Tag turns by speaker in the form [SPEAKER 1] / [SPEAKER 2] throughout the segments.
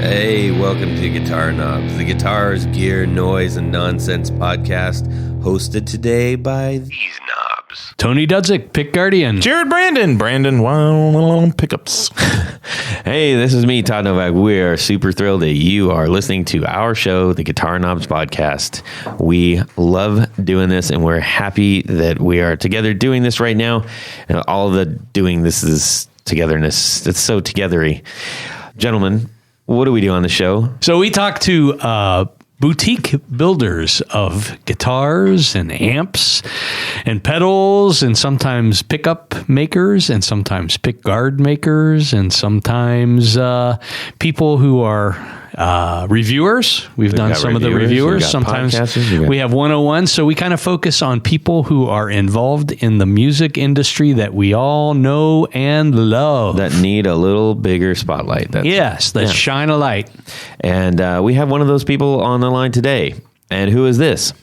[SPEAKER 1] Hey, welcome to Guitar Knobs, the guitars, gear, noise, and nonsense podcast, hosted today by these knobs.
[SPEAKER 2] Tony Dudzik, Pick Guardian.
[SPEAKER 3] Jared Brandon, Pickups.
[SPEAKER 1] Hey, this is me, Todd Novak. We are super thrilled that you are listening to our show, the Guitar Knobs podcast. We love doing this, and we're happy that we are together doing this right now. And all of the doing this is togetherness. It's so togethery. Gentlemen, what do we do on the show?
[SPEAKER 2] So we talk to boutique builders of guitars and amps and pedals, and sometimes pickup makers, and sometimes pick guard makers, and sometimes people who are reviewers. We've done some of the reviewers. Sometimes we have 101. So we kind of focus on people who are involved in the music industry that we all know and love.
[SPEAKER 1] That need a little bigger spotlight.
[SPEAKER 2] That shine a light.
[SPEAKER 1] And we have one of those people on the line today. And who is this?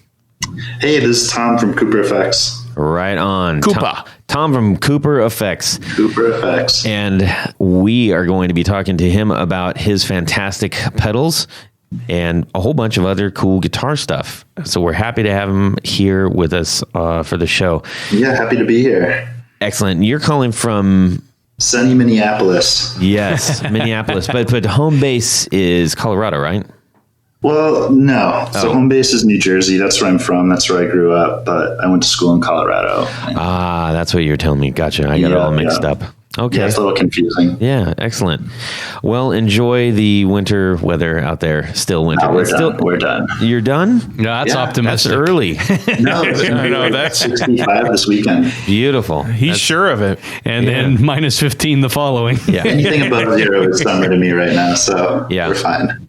[SPEAKER 4] Hey, this is Tom from Cooper Effects.
[SPEAKER 1] Right on.
[SPEAKER 3] Koopa.
[SPEAKER 1] Tom from Cooper Effects.
[SPEAKER 4] Cooper Effects.
[SPEAKER 1] And we are going to be talking to him about his fantastic pedals and a whole bunch of other cool guitar stuff. So we're happy to have him here with us for the show.
[SPEAKER 4] Yeah, happy to be here.
[SPEAKER 1] Excellent. You're calling from...
[SPEAKER 4] sunny Minneapolis.
[SPEAKER 1] Yes, Minneapolis. But home base is Colorado, right?
[SPEAKER 4] Well, no. So home base is New Jersey. That's where I'm from. That's where I grew up. But I went to school in Colorado.
[SPEAKER 1] That's what you were telling me. Gotcha. I got it all mixed up. Okay.
[SPEAKER 4] Yeah, it's a little confusing.
[SPEAKER 1] Yeah, excellent. Well, enjoy the winter weather out there. Still winter.
[SPEAKER 4] No, we're done.
[SPEAKER 1] You're done?
[SPEAKER 2] No, that's optimistic.
[SPEAKER 1] That's early.
[SPEAKER 4] No, that's 65 this weekend.
[SPEAKER 1] Beautiful.
[SPEAKER 3] He's sure of it.
[SPEAKER 2] And then minus 15 the following.
[SPEAKER 1] Yeah.
[SPEAKER 4] Anything above zero is summer to me right now. So we're fine.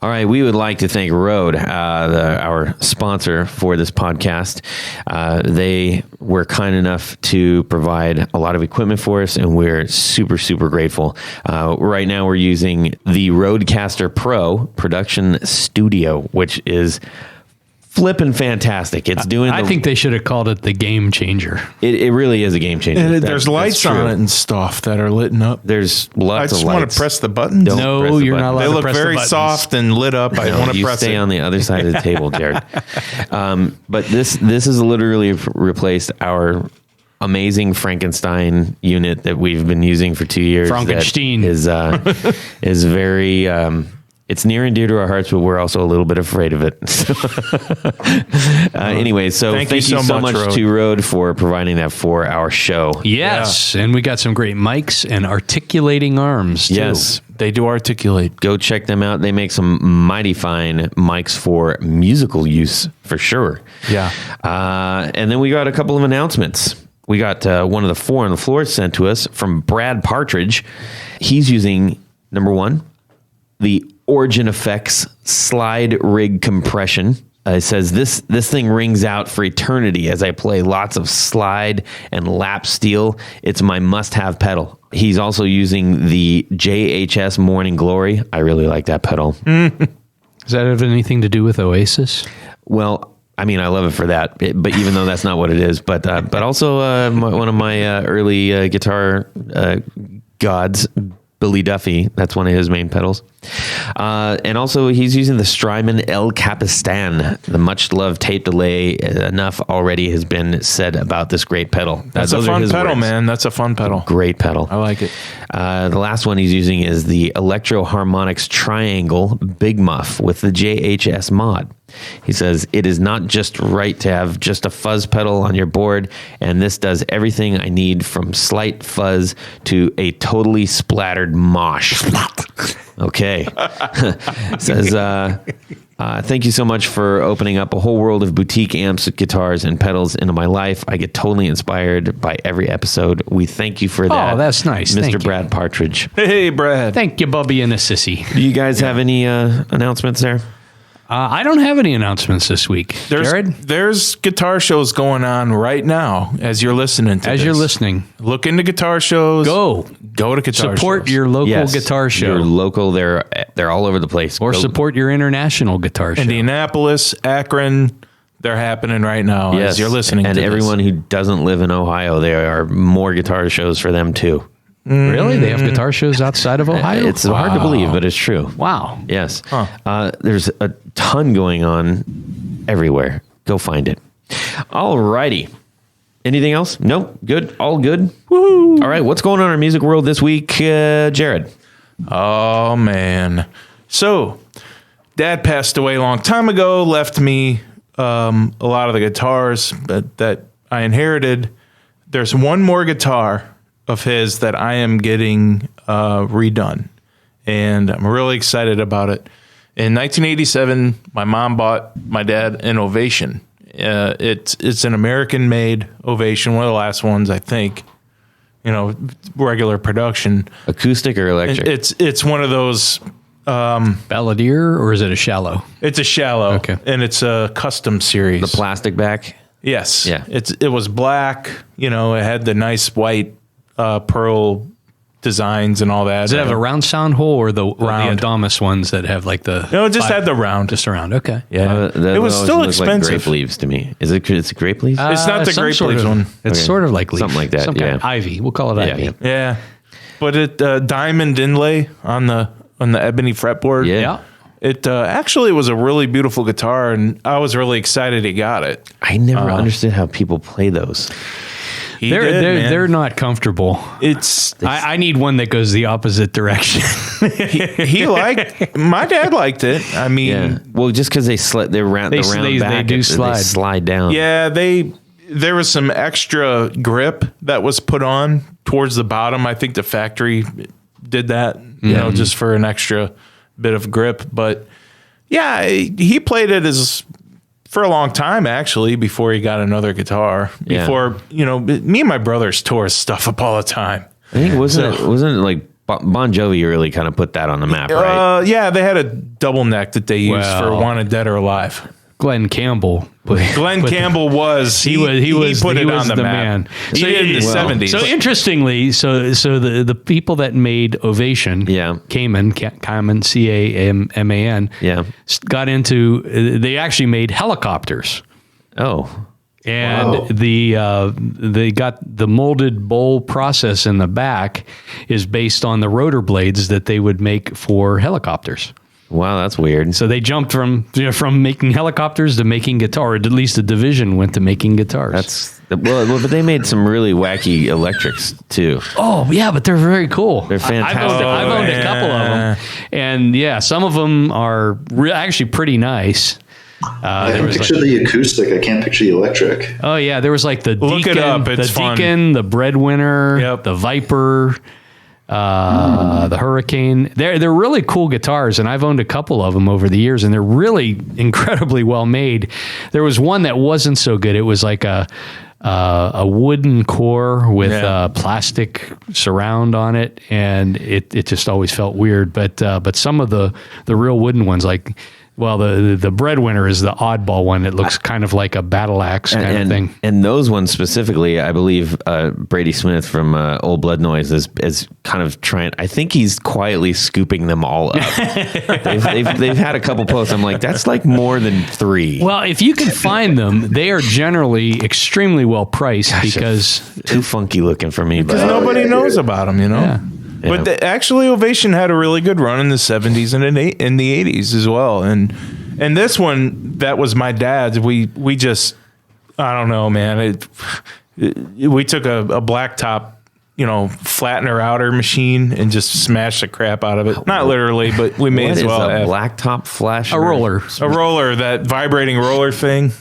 [SPEAKER 1] All right, we would like to thank Rode, our sponsor for this podcast. They were kind enough to provide a lot of equipment for us, and we're super, super grateful. Right now, we're using the Rodecaster Pro Production Studio, which is flipping fantastic. It's doing.
[SPEAKER 2] I think they should have called it the Game Changer.
[SPEAKER 1] It really is a game changer.
[SPEAKER 3] And there's lights on it and stuff that are lit up.
[SPEAKER 1] There's lots of lights.
[SPEAKER 3] I just want to press the buttons.
[SPEAKER 2] No, you're not allowed
[SPEAKER 3] They
[SPEAKER 2] to
[SPEAKER 3] look
[SPEAKER 2] press the
[SPEAKER 3] very
[SPEAKER 2] buttons.
[SPEAKER 3] soft and lit up. I want to press it.
[SPEAKER 1] You stay on the other side of the table, Jared. But this has literally replaced our amazing Frankenstein unit that we've been using for 2 years.
[SPEAKER 2] Frankenstein
[SPEAKER 1] is very. It's near and dear to our hearts, but we're also a little bit afraid of it. Anyway, so thank you so much
[SPEAKER 3] Rode.
[SPEAKER 1] to Rode for providing that for our show.
[SPEAKER 2] Yes, and we got some great mics and articulating arms, too.
[SPEAKER 1] Yes.
[SPEAKER 3] They do articulate.
[SPEAKER 1] Go check them out. They make some mighty fine mics for musical use, for sure.
[SPEAKER 3] Yeah.
[SPEAKER 1] And then we got a couple of announcements. We got one of the 4 on the floor sent to us from Brad Partridge. He's using, number 1, the Origin Effects slide rig compression. It says this thing rings out for eternity as I play lots of slide and lap steel. It's my must-have pedal. He's also using the JHS Morning Glory. I really like that pedal.
[SPEAKER 2] Does that have anything to do with Oasis?
[SPEAKER 1] Well, I mean, I love it for that, but even though that's not what it is, but also one of my early guitar gods, Billy Duffy, that's one of his main pedals. And also he's using the Strymon El Capistan, the much loved tape delay. Enough already has been said about this great pedal.
[SPEAKER 3] That's a fun pedal, man. That's a fun pedal.
[SPEAKER 1] Great pedal.
[SPEAKER 3] I like it.
[SPEAKER 1] The last one he's using is the Electro Harmonix Triangle Big Muff with the JHS mod. He says, it is not just right to have just a fuzz pedal on your board, and this does everything I need from slight fuzz to a totally splattered mosh. Okay. Says, thank you so much for opening up a whole world of boutique amps, guitars, and pedals into my life. I get totally inspired by every episode. We thank you for that.
[SPEAKER 2] Oh, that's nice.
[SPEAKER 1] Mr.
[SPEAKER 2] Thank you.
[SPEAKER 1] Brad Partridge.
[SPEAKER 3] Hey, Brad.
[SPEAKER 2] Thank you, Bubby and a sissy.
[SPEAKER 1] Do you guys have any announcements there?
[SPEAKER 2] I don't have any announcements this week. Jared?
[SPEAKER 3] There's guitar shows going on right now as you're listening to
[SPEAKER 2] As you're listening.
[SPEAKER 3] Look into guitar shows.
[SPEAKER 2] Go
[SPEAKER 3] to guitar
[SPEAKER 2] Support
[SPEAKER 3] shows.
[SPEAKER 2] your local guitar show.
[SPEAKER 1] Your local, they're all over the place.
[SPEAKER 2] Or support your international guitar show.
[SPEAKER 3] Indianapolis, Akron, they're happening right now as you're listening
[SPEAKER 1] and
[SPEAKER 3] to
[SPEAKER 1] everyone who doesn't live in Ohio, there are more guitar shows for them too.
[SPEAKER 2] Really? They have guitar shows outside of Ohio?
[SPEAKER 1] It's hard to believe, but it's true.
[SPEAKER 2] Wow.
[SPEAKER 1] Yes. There's a ton going on everywhere. Go find it. All righty. Anything else? Nope. Good. All good. Woohoo. All right. What's going on in our music world this week, Jared?
[SPEAKER 3] Oh, man. So, Dad passed away a long time ago, left me a lot of the guitars that I inherited. There's one more guitar of his that I am getting redone, and I'm really excited about it. In 1987, my mom bought my dad an Ovation. It's an American-made Ovation, one of the last ones, I think. Regular production.
[SPEAKER 1] Acoustic or electric?
[SPEAKER 3] It's one of those.
[SPEAKER 2] Balladeer, or is it a shallow?
[SPEAKER 3] It's a shallow.
[SPEAKER 2] Okay.
[SPEAKER 3] And it's a custom series.
[SPEAKER 1] The plastic back?
[SPEAKER 3] Yes.
[SPEAKER 1] Yeah.
[SPEAKER 3] It was black. It had the nice white pearl designs and all that.
[SPEAKER 2] Does it have a round sound hole, or the Adamas ones that have like the...
[SPEAKER 3] No, it just had the round.
[SPEAKER 2] Just around. Okay.
[SPEAKER 3] Yeah.
[SPEAKER 1] It
[SPEAKER 3] was still expensive.
[SPEAKER 1] Like grape leaves to me. Is it? It's grape leaves?
[SPEAKER 3] It's not the grape leaves one.
[SPEAKER 2] It's sort of like leaf.
[SPEAKER 1] Something like that,
[SPEAKER 2] Some kind of ivy. We'll call it ivy.
[SPEAKER 3] Yeah. But it diamond inlay on the ebony fretboard.
[SPEAKER 1] Yeah.
[SPEAKER 3] It actually was a really beautiful guitar, and I was really excited he got it.
[SPEAKER 1] I never understood how people play those.
[SPEAKER 2] They're not comfortable. I need one that goes the opposite direction.
[SPEAKER 3] My dad liked it. I mean,
[SPEAKER 1] yeah. Well, just because they're round, the round back,
[SPEAKER 2] they
[SPEAKER 1] slide down.
[SPEAKER 3] Yeah, there was some extra grip that was put on towards the bottom. I think the factory did that, just for an extra bit of grip. But yeah, he played it for a long time, actually, before he got another guitar.
[SPEAKER 1] Yeah.
[SPEAKER 3] Before, me and my brothers tore his stuff up all the time.
[SPEAKER 1] I think wasn't it like Bon Jovi really kind of put that on the map, right?
[SPEAKER 3] Yeah, they had a double neck that they used for Wanted Dead or Alive.
[SPEAKER 2] Glenn Campbell.
[SPEAKER 3] Campbell was he put it on the map.
[SPEAKER 2] Man.
[SPEAKER 3] He did in the 70s.
[SPEAKER 2] So interestingly, so the people that made Ovation, Cayman, Caman, got into. They actually made helicopters.
[SPEAKER 1] Oh.
[SPEAKER 2] And they got the molded bowl process in the back is based on the rotor blades that they would make for helicopters.
[SPEAKER 1] Wow, that's weird.
[SPEAKER 2] So they jumped from making helicopters to making guitar, or at least a division went to making guitars.
[SPEAKER 1] But they made some really wacky electrics too.
[SPEAKER 2] Oh yeah, but they're very cool.
[SPEAKER 1] They're fantastic.
[SPEAKER 2] I've owned a couple of them, and some of them are actually pretty nice.
[SPEAKER 4] I can picture the acoustic. I can't picture the electric.
[SPEAKER 2] Oh yeah, there was like the
[SPEAKER 3] Look
[SPEAKER 2] Deacon,
[SPEAKER 3] it up. It's fun.
[SPEAKER 2] Deacon, the Breadwinner, the Viper. The Hurricane. They're really cool guitars, and I've owned a couple of them over the years, and they're really incredibly well made. There was one that wasn't so good. It was like a wooden core with plastic surround on it, and it just always felt weird. But some of the real wooden ones, like. Well, the Breadwinner is the oddball one. It looks kind of like a battle axe kind of thing. And
[SPEAKER 1] those ones specifically, I believe Brady Smith from Old Blood Noise is kind of trying. I think he's quietly scooping them all up. they've had a couple posts. I'm like, that's like more than 3.
[SPEAKER 2] Well, if you can find them, they are generally extremely well priced because
[SPEAKER 1] too funky looking for me.
[SPEAKER 3] Because nobody knows about them,
[SPEAKER 2] Yeah.
[SPEAKER 3] But actually, Ovation had a really good run in the 70s and in the 80s as well. And this one, that was my dad's. We just, I don't know, man. We took a blacktop, flattener outer machine and just smashed the crap out of it. Not literally, but we may as well have.
[SPEAKER 1] Blacktop flash?
[SPEAKER 2] A roller.
[SPEAKER 3] A roller, that vibrating roller thing,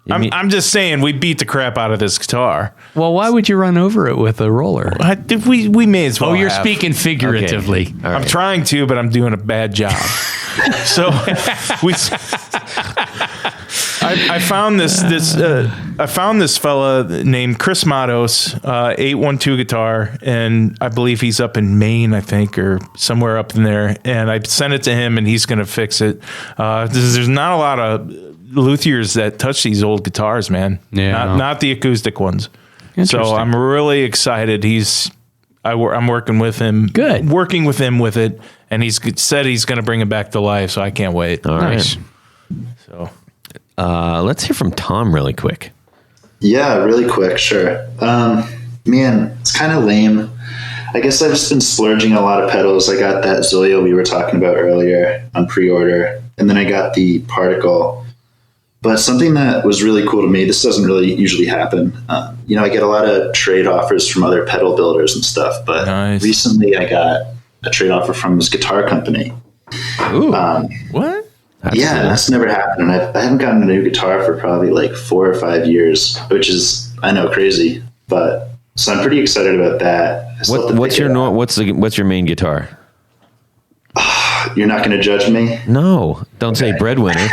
[SPEAKER 3] I'm just saying, we beat the crap out of this guitar.
[SPEAKER 2] Well, why would you run over it with a roller?
[SPEAKER 3] We may as well.
[SPEAKER 2] Oh, you're
[SPEAKER 3] have.
[SPEAKER 2] Speaking figuratively.
[SPEAKER 1] Okay.
[SPEAKER 3] I'm trying to, but I'm doing a bad job. So I found this fella named Chris Matos, 812 guitar, and I believe he's up in Maine, I think, or somewhere up in there. And I sent it to him, and he's going to fix it. There's not a lot of luthiers that touch these old guitars, man.
[SPEAKER 1] Yeah,
[SPEAKER 3] not the acoustic ones. So I'm really excited. I'm working with him.
[SPEAKER 2] Good.
[SPEAKER 3] Working with him with it, and he's said he's going to bring it back to life. So I can't wait.
[SPEAKER 1] All
[SPEAKER 2] nice.
[SPEAKER 1] Right. So let's hear from Tom really quick.
[SPEAKER 4] Yeah, really quick. Sure. Man, it's kind of lame. I guess I've just been splurging a lot of pedals. I got that Zoyo we were talking about earlier on pre-order, and then I got the Particle. But something that was really cool to me, this doesn't really usually happen. I get a lot of trade offers from other pedal builders and stuff, but recently I got a trade offer from this guitar company.
[SPEAKER 3] Ooh, what?
[SPEAKER 4] That's never happened. And I haven't gotten a new guitar for probably like 4 or 5 years, which is, I know, crazy. But so I'm pretty excited about that.
[SPEAKER 1] What's your main guitar?
[SPEAKER 4] You're not going to judge me?
[SPEAKER 1] No, don't say breadwinner.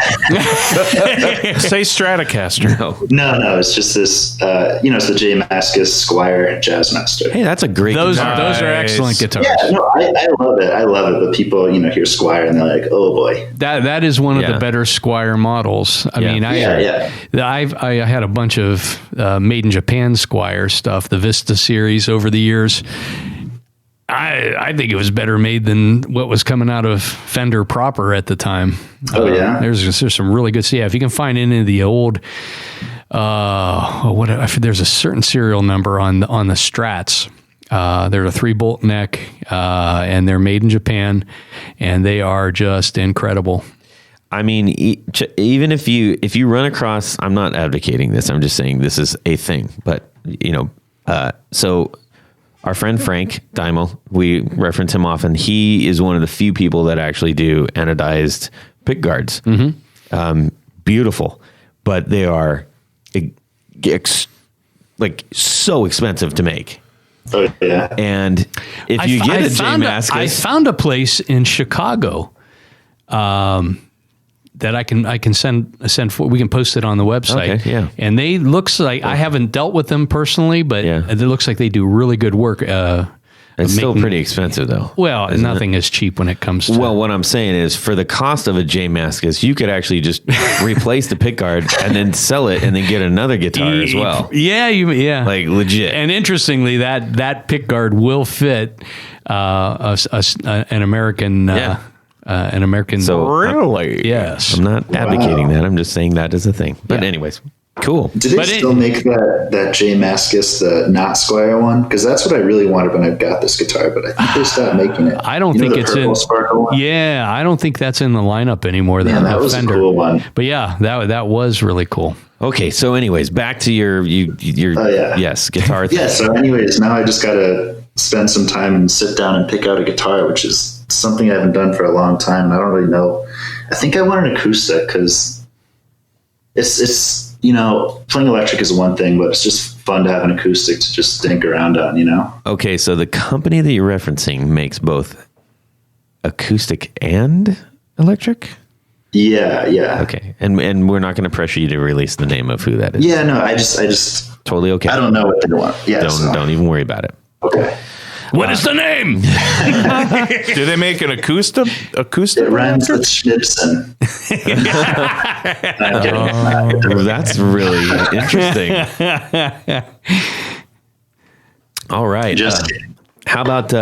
[SPEAKER 3] Say Stratocaster.
[SPEAKER 4] No. It's just this. It's the J Mascis Squire Jazzmaster.
[SPEAKER 1] Hey, that's a great.
[SPEAKER 2] Those
[SPEAKER 1] guitar.
[SPEAKER 2] are excellent guitars.
[SPEAKER 4] Yeah, no, I love it. I love it. But people, hear Squire and they're like, "Oh boy."
[SPEAKER 2] That is one of the better Squire models. I had a bunch of made in Japan Squire stuff, the Vista series over the years. I think it was better made than what was coming out of Fender proper at the time.
[SPEAKER 4] Oh yeah,
[SPEAKER 2] there's some really good. So yeah, if you can find any of the old, there's a certain serial number on the Strats. They're a 3-bolt neck, and they're made in Japan, and they are just incredible.
[SPEAKER 1] I mean, even if you run across, I'm not advocating this. I'm just saying this is a thing. But so. Our friend Frank Daimle, we reference him often. He is one of the few people that actually do anodized pick guards. Mm-hmm. Beautiful, but they are so expensive to make.
[SPEAKER 4] Oh yeah.
[SPEAKER 1] And if you get a J Mascis,
[SPEAKER 2] I found a place in Chicago that I can send for. We can post it on the website.
[SPEAKER 1] Okay, yeah.
[SPEAKER 2] And they looks like I haven't dealt with them personally, but it looks like they do really good work.
[SPEAKER 1] It's still pretty expensive though.
[SPEAKER 2] Well, nothing is cheap when it comes to.
[SPEAKER 1] Well, what I'm saying is, for the cost of a J Mascis, you could actually just replace the pickguard and then sell it, and then get another guitar as well.
[SPEAKER 2] Yeah, like
[SPEAKER 1] legit.
[SPEAKER 2] And interestingly, that pickguard will fit an American. An American.
[SPEAKER 1] So
[SPEAKER 3] really?
[SPEAKER 2] Yes.
[SPEAKER 1] I'm not advocating that. I'm just saying that is a thing. But anyways, cool.
[SPEAKER 4] Do they still make that J Mascis, the not Squire one? Because that's what I really wanted when I got this guitar, but I think they stopped making it.
[SPEAKER 2] I don't think it's in.
[SPEAKER 4] Sparkle one?
[SPEAKER 2] Yeah, I don't think that's in the lineup anymore.
[SPEAKER 4] That was
[SPEAKER 2] Fender.
[SPEAKER 4] a cool one.
[SPEAKER 2] But yeah, that was really cool.
[SPEAKER 1] Okay, so anyways, back to your yes, guitar thing.
[SPEAKER 4] Yeah, so anyways, now I just got to spend some time and sit down and pick out a guitar, which is something I haven't done for a long time. And I don't really know. I think I want an acoustic because it's playing electric is one thing, but it's just fun to have an acoustic to just dink around on,
[SPEAKER 1] Okay, so the company that you're referencing makes both acoustic and electric?
[SPEAKER 4] Yeah.
[SPEAKER 1] Okay, and we're not going to pressure you to release the name of who that is.
[SPEAKER 4] Yeah, no, I just
[SPEAKER 1] totally okay.
[SPEAKER 4] I don't know what they want. Yeah,
[SPEAKER 1] don't even worry about it.
[SPEAKER 4] Okay.
[SPEAKER 2] What is the name?
[SPEAKER 3] Do they make an acoustic?
[SPEAKER 4] It rhymes with Schnipson.
[SPEAKER 1] That's really interesting. All right.
[SPEAKER 4] Just kidding.
[SPEAKER 1] How about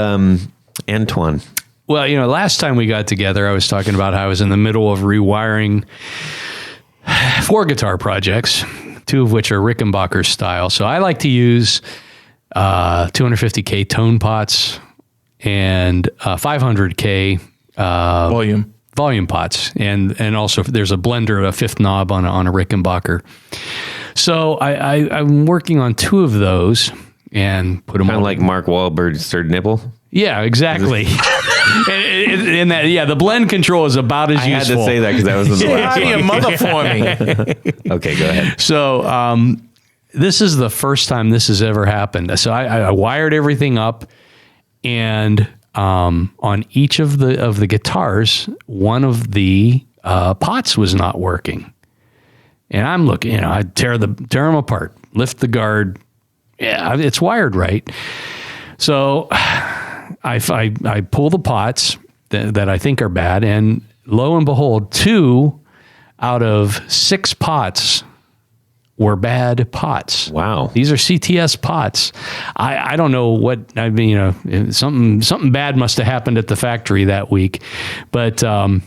[SPEAKER 1] Antoine?
[SPEAKER 2] Well, last time we got together, I was talking about how I was in the middle of rewiring 4 guitar projects, 2 of which are Rickenbacker style. So I like to use 250K tone pots and 500K volume pots, and also there's a blender, a 5th knob on a Rickenbacker. So I'm working on 2 of those and put them
[SPEAKER 1] kind of like Mark Wahlberg's third nipple.
[SPEAKER 2] Yeah, exactly. and that, the blend control is about as useful.
[SPEAKER 1] I had to say that because that was in the last
[SPEAKER 3] one. How do you mother for me?
[SPEAKER 1] Okay, go ahead.
[SPEAKER 2] So this is the first time this has ever happened. So I wired everything up, and on each of the guitars, one of the pots was not working. And I'm looking, I tear them apart, lift the guard. Yeah, it's wired right. So I pull the pots that I think are bad, and lo and behold, 2 out of 6 pots were bad pots.
[SPEAKER 1] Wow.
[SPEAKER 2] These are CTS pots. I don't know what, I mean, something bad must have happened at the factory that week. But, I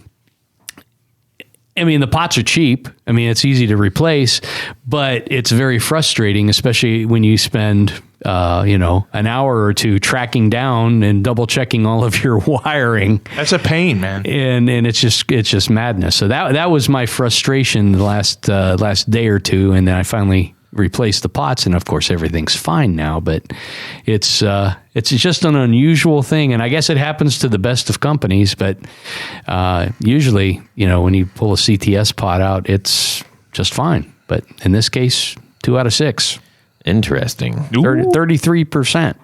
[SPEAKER 2] mean, the pots are cheap. I mean, it's easy to replace, but it's very frustrating, especially when you spend an hour or two tracking down and double checking all of your wiring.
[SPEAKER 3] That's a pain, man.
[SPEAKER 2] And it's just madness. So that was my frustration the last day or two, and then I finally replaced the pots, and of course everything's fine now. But it's just an unusual thing, and I guess it happens to the best of companies. But usually, when you pull a CTS pot out, it's just fine. But in this case, 2 out of 6.
[SPEAKER 1] Interesting.
[SPEAKER 2] 33%.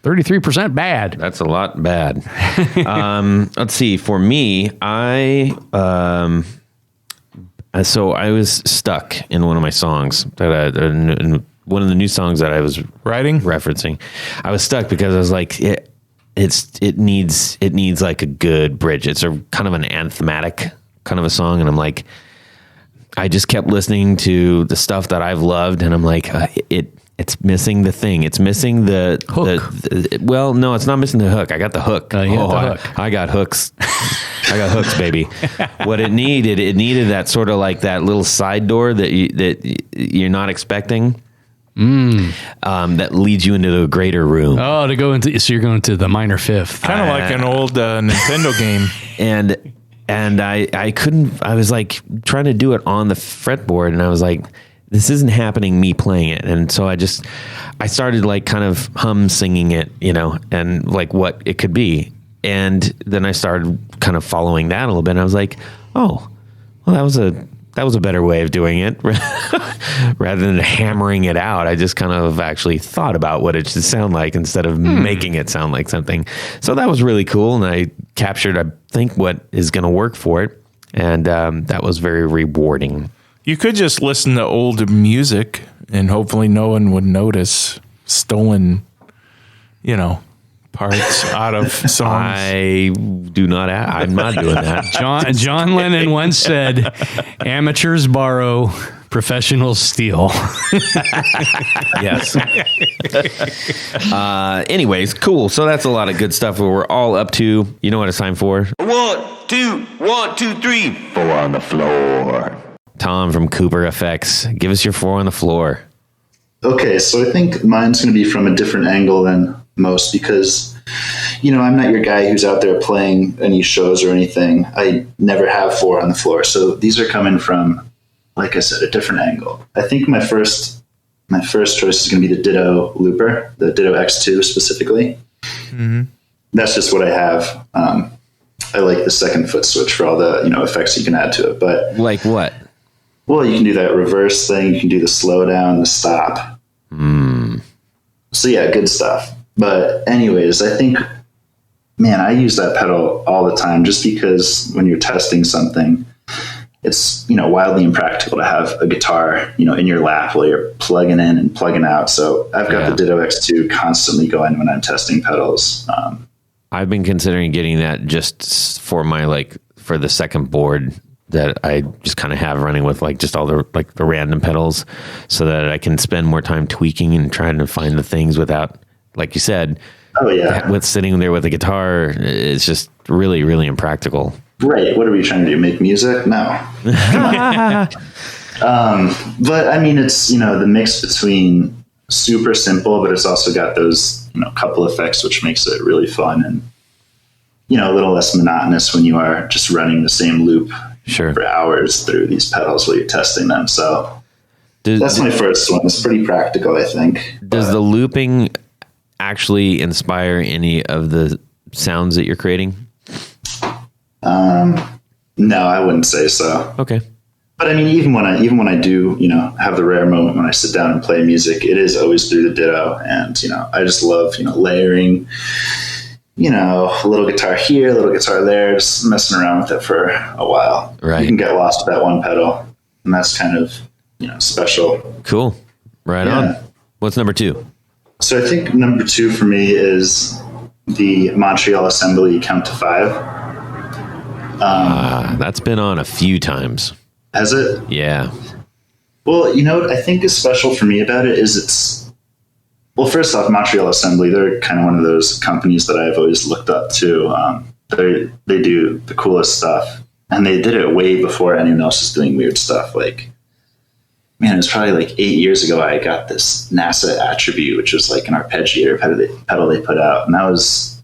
[SPEAKER 2] 33% bad.
[SPEAKER 1] That's a lot bad. Let's see. For me, so I was stuck in one of my songs in one of the new songs that I was referencing. I was stuck because I was like, it needs like a good bridge. It's a kind of an anthematic kind of a song, and I'm like, I just kept listening to the stuff that I've loved, and I'm like, it's missing the thing. It's missing the hook. Well, no, it's not missing the hook. I got the hook.
[SPEAKER 2] The hook.
[SPEAKER 1] I got hooks. I got hooks, baby. What it needed that sort of like that little side door that you're not expecting. That leads you into a greater room.
[SPEAKER 2] Oh, so you're going to the minor fifth.
[SPEAKER 3] Kind of like an old Nintendo game.
[SPEAKER 1] And I couldn't, I was like trying to do it on the fretboard, and I was like, this isn't happening, me playing it. And so I started like kind of singing it, and like what it could be. And then I started kind of following that a little bit, and I was like, oh, well, that was a better way of doing it. Rather than hammering it out, I just kind of actually thought about what it should sound like instead of making it sound like something. So that was really cool, and I captured, I think, what is going to work for it, and that was very rewarding.
[SPEAKER 3] You could just listen to old music, and hopefully no one would notice stolen, parts out of songs.
[SPEAKER 1] I'm not doing that.
[SPEAKER 2] John Lennon once said, amateurs borrow, professionals steal.
[SPEAKER 1] Yes. Anyways, cool. So that's a lot of good stuff we're all up to. You know what it's time for? 1, 2, 1, 2, 3. 4 on the floor. Tom from Cooper Effects, give us your 4 on the floor.
[SPEAKER 4] Okay, so I think mine's going to be from a different angle than most because, I'm not your guy who's out there playing any shows or anything. I never have 4 on the floor. So these are coming from, like I said, a different angle. I think my first choice is going to be the Ditto Looper, the Ditto X2 specifically. Mm-hmm. That's just what I have. I like the second foot switch for all the, effects you can add to it. But
[SPEAKER 1] like what?
[SPEAKER 4] Well, you can do that reverse thing. You can do the slow down, the stop. So yeah, good stuff. But anyways, I think, man, I use that pedal all the time just because when you're testing something, it's, wildly impractical to have a guitar, in your lap while you're plugging in and plugging out. So I've got the Ditto X2 constantly going when I'm testing pedals.
[SPEAKER 1] I've been considering getting that just for for the second board that I just kind of have running with just all the random pedals, so that I can spend more time tweaking and trying to find the things without, like you said, with sitting there with a guitar. It's just really, really impractical.
[SPEAKER 4] Right. What are we trying to do? Make music? No. But I mean, it's, the mix between super simple, but it's also got those, couple effects, which makes it really fun and, a little less monotonous when you are just running the same loop for hours through these pedals while you're testing them. So that's my first one. It's pretty practical, I think.
[SPEAKER 1] Does the looping actually inspire any of the sounds that you're creating?
[SPEAKER 4] No, I wouldn't say so.
[SPEAKER 1] Okay.
[SPEAKER 4] But I mean, even when I do, have the rare moment when I sit down and play music, it is always through the Ditto. And, I just love, layering, a little guitar here, a little guitar there, just messing around with it for a while.
[SPEAKER 1] Right.
[SPEAKER 4] You can get lost with that one pedal, and that's kind of, special.
[SPEAKER 1] Cool. Right on. What's number 2?
[SPEAKER 4] So I think number 2 for me is the Montreal Assembly Count to 5.
[SPEAKER 1] That's been on a few times.
[SPEAKER 4] Has it?
[SPEAKER 1] Yeah.
[SPEAKER 4] Well, what I think is special for me about it is first off, Montreal Assembly, they're kind of one of those companies that I've always looked up to. They do the coolest stuff, and they did it way before anyone else was doing weird stuff. man, it was probably like 8 years ago, I got this NASA Attribute, which was like an arpeggiator pedal they put out. And that was